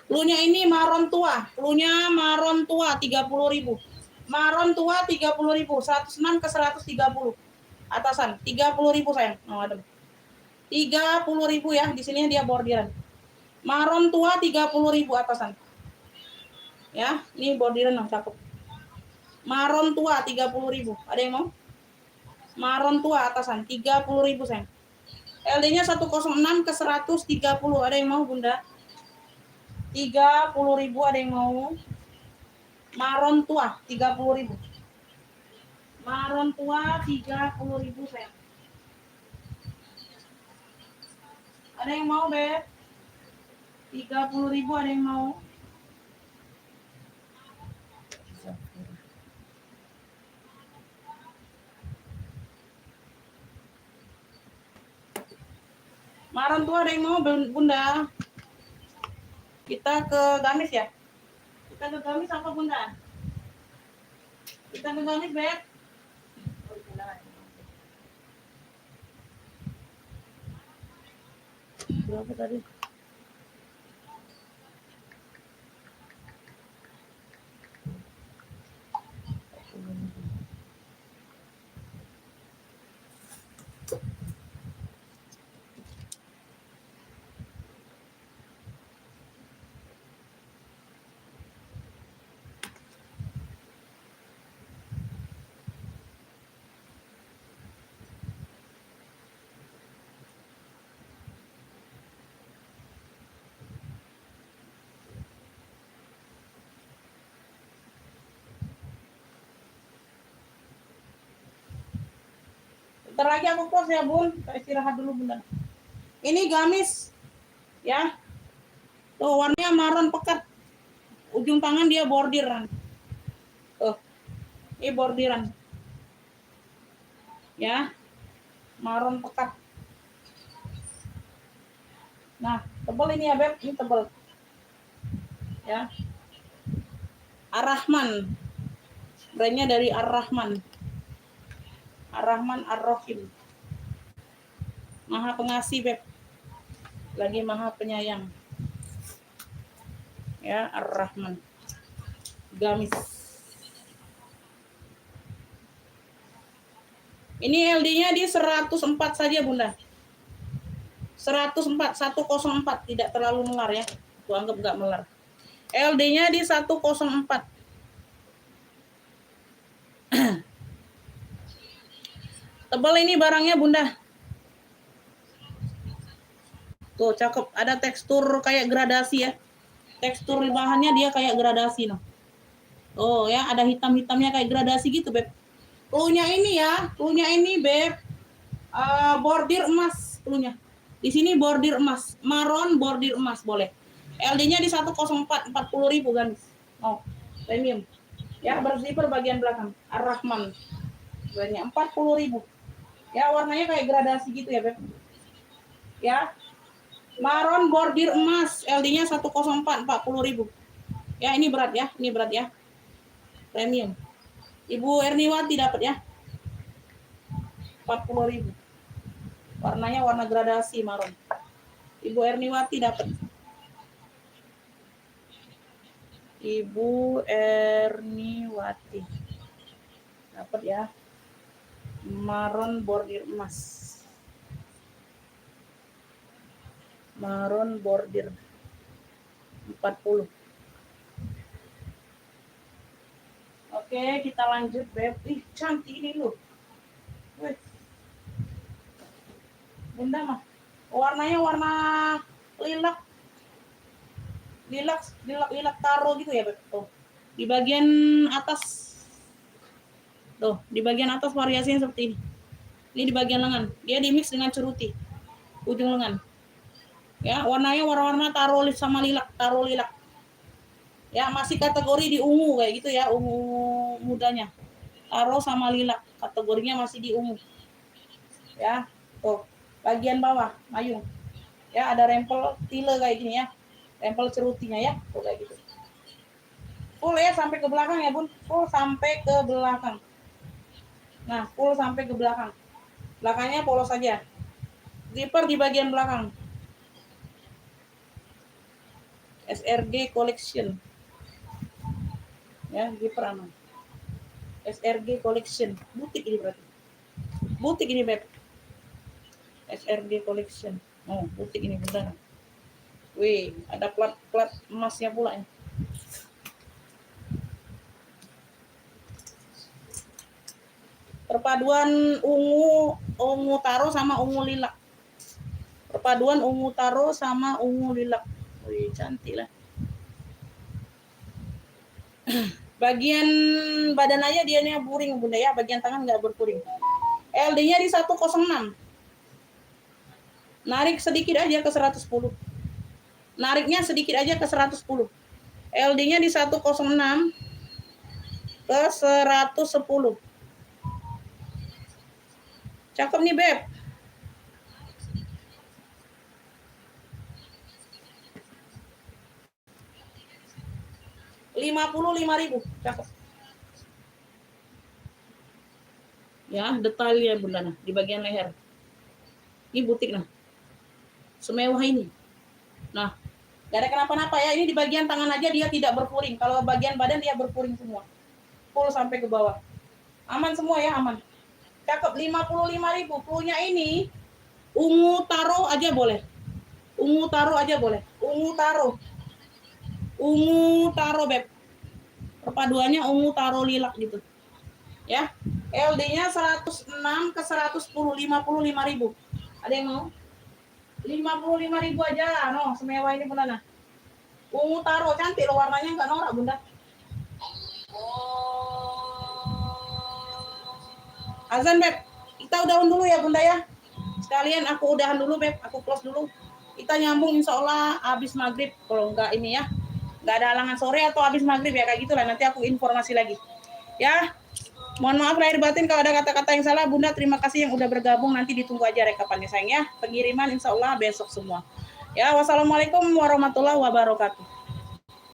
[SPEAKER 1] Plunya ini maron tua. Plunya maron tua 30.000. Maron tua 30.000. 106 ke 130. Atasan 30.000 sayang. Oh, adem. 30.000 ya. Di sini dia bordiran. Maron tua 30.000 atasan. Ya, ini bordiran yang cakep. Maron tua 30.000. Ada yang mau? Maron tua atasan 30.000 sayang. LD-nya 106 ke 130. Ada yang mau Bunda? 30.000 ada yang mau? Maron tua 30.000. Maron tua 30.000 sayang. Ada yang mau Beb? 30.000 ada yang mau? Maron tua ada yang mau Bunda? Kita ke gamis ya? Kita ke gamis apa Bunda? Kita ke gamis Beb? Berapa tadi? Bentar lagi aku close ya Bun. Kita istirahat dulu Bunda. Ini gamis. Ya. Tuh warnanya maron pekat. Ujung tangan dia bordiran. Tuh. Ini bordiran. Ya. Maron pekat. Nah, tebal ini ya Beb. Ini tebal. Ya. Ar-Rahman. Brandnya dari Ar-Rahman. Ar-Rahman Ar-Rahim. Maha pengasih Beb. Lagi maha penyayang. Ya, Ar-Rahman. Gamis. Ini LD-nya di 104 saja Bunda. 104, 104 tidak terlalu melar ya. Aku anggap enggak melar. LD-nya di 104. Tebal ini barangnya Bunda. Tuh cakep, ada tekstur kayak gradasi ya. Tekstur bahannya dia kayak gradasi noh. Oh ya, ada hitam-hitamnya kayak gradasi gitu Beb. Plunya ini ya, plunya ini Beb. Bordir emas plunya. Di sini bordir emas, maron bordir emas boleh. LD-nya di 104, 40.000 kan. Oh, premium. Ya, berzipper bagian belakang. Ar-Rahman. Banyak 40.000. Ya, warnanya kayak gradasi gitu ya, Beb. Ya. Maron bordir emas, LD-nya 104, 40.000. Ya, ini berat ya, ini berat ya. Premium. Ibu Erniwati dapat ya. 40.000. Warnanya warna gradasi maron. Ibu Erniwati dapat. Ibu Erniwati dapat ya. Maron bordir emas. Maron bordir 40. Oke, kita lanjut, Beb. Ih, cantik ini loh. Wih. Bunda mah. Warnanya warna lilac. Lilac taro gitu ya, Beb. Tuh. Di bagian atas. Tuh, di bagian atas variasinya seperti ini. Ini di bagian lengan. Dia dimix dengan ceruti. Ujung lengan. Ya, warnanya warna-warna taro sama taro lilac. Ya, masih kategori di ungu kayak gitu ya, ungu mudanya. Taro sama lilac, kategorinya masih di ungu. Ya, tuh, bagian bawah, mayung. Ya, ada rempel tile kayak gini ya. Rempel cerutinya ya, tuh kayak gitu. Full ya sampai ke belakang ya, Bun. Full sampai ke belakang. Nah, full sampai ke belakang. Belakangnya polos saja. Zipper di bagian belakang. SRG Collection. Ya, zipper aman. SRG Collection. Butik ini berarti. Butik ini, Beb. SRG Collection. Oh, butik ini benar. Wih, ada plat emasnya pula ya. Perpaduan ungu taro sama ungu lilac. Perpaduan ungu taro sama ungu lilac. Wih, cantik lah. Bagian badan aja dia buring, Bunda ya. Bagian tangan nggak berpuring. LD-nya di 106. Narik sedikit aja ke 110. Nariknya sedikit aja ke 110. LD-nya di 106 ke 110. Cakep nih, Beb. 55.000. Cakep. Ya, detailnya Bunda nah, di bagian leher. Ini butik nah. Semewah ini. Nah, gak ada kenapa-napa ya. Ini di bagian tangan aja dia tidak berpuring. Kalau bagian badan dia berpuring semua. Full sampai ke bawah. Aman semua ya, aman. Cakep, 55.000. Cluenya ini ungu taro aja boleh. Ungu taro aja boleh. Ungu taro, Beb. Perpaduannya ungu taro lilac gitu. Ya. LD-nya 106 ke 110, 55.000. Ada yang mau? 55.000 aja. No, semewah ini Bunda nah. Ungu taro cantik loh, warnanya enggak norak, Bunda. Azan, Beb. Kita udahan dulu ya, Bunda ya. Sekalian aku udahan dulu, Beb. Aku close dulu. Kita nyambung insya Allah habis maghrib. Kalau enggak ini ya. Enggak ada halangan sore atau habis maghrib ya, kayak gitulah. Nanti aku informasi lagi. Ya. Mohon maaf lahir batin kalau ada kata-kata yang salah. Bunda terima kasih yang udah bergabung. Nanti ditunggu aja rekapannya sayang ya. Pengiriman insya Allah besok semua. Ya, wassalamualaikum warahmatullahi wabarakatuh.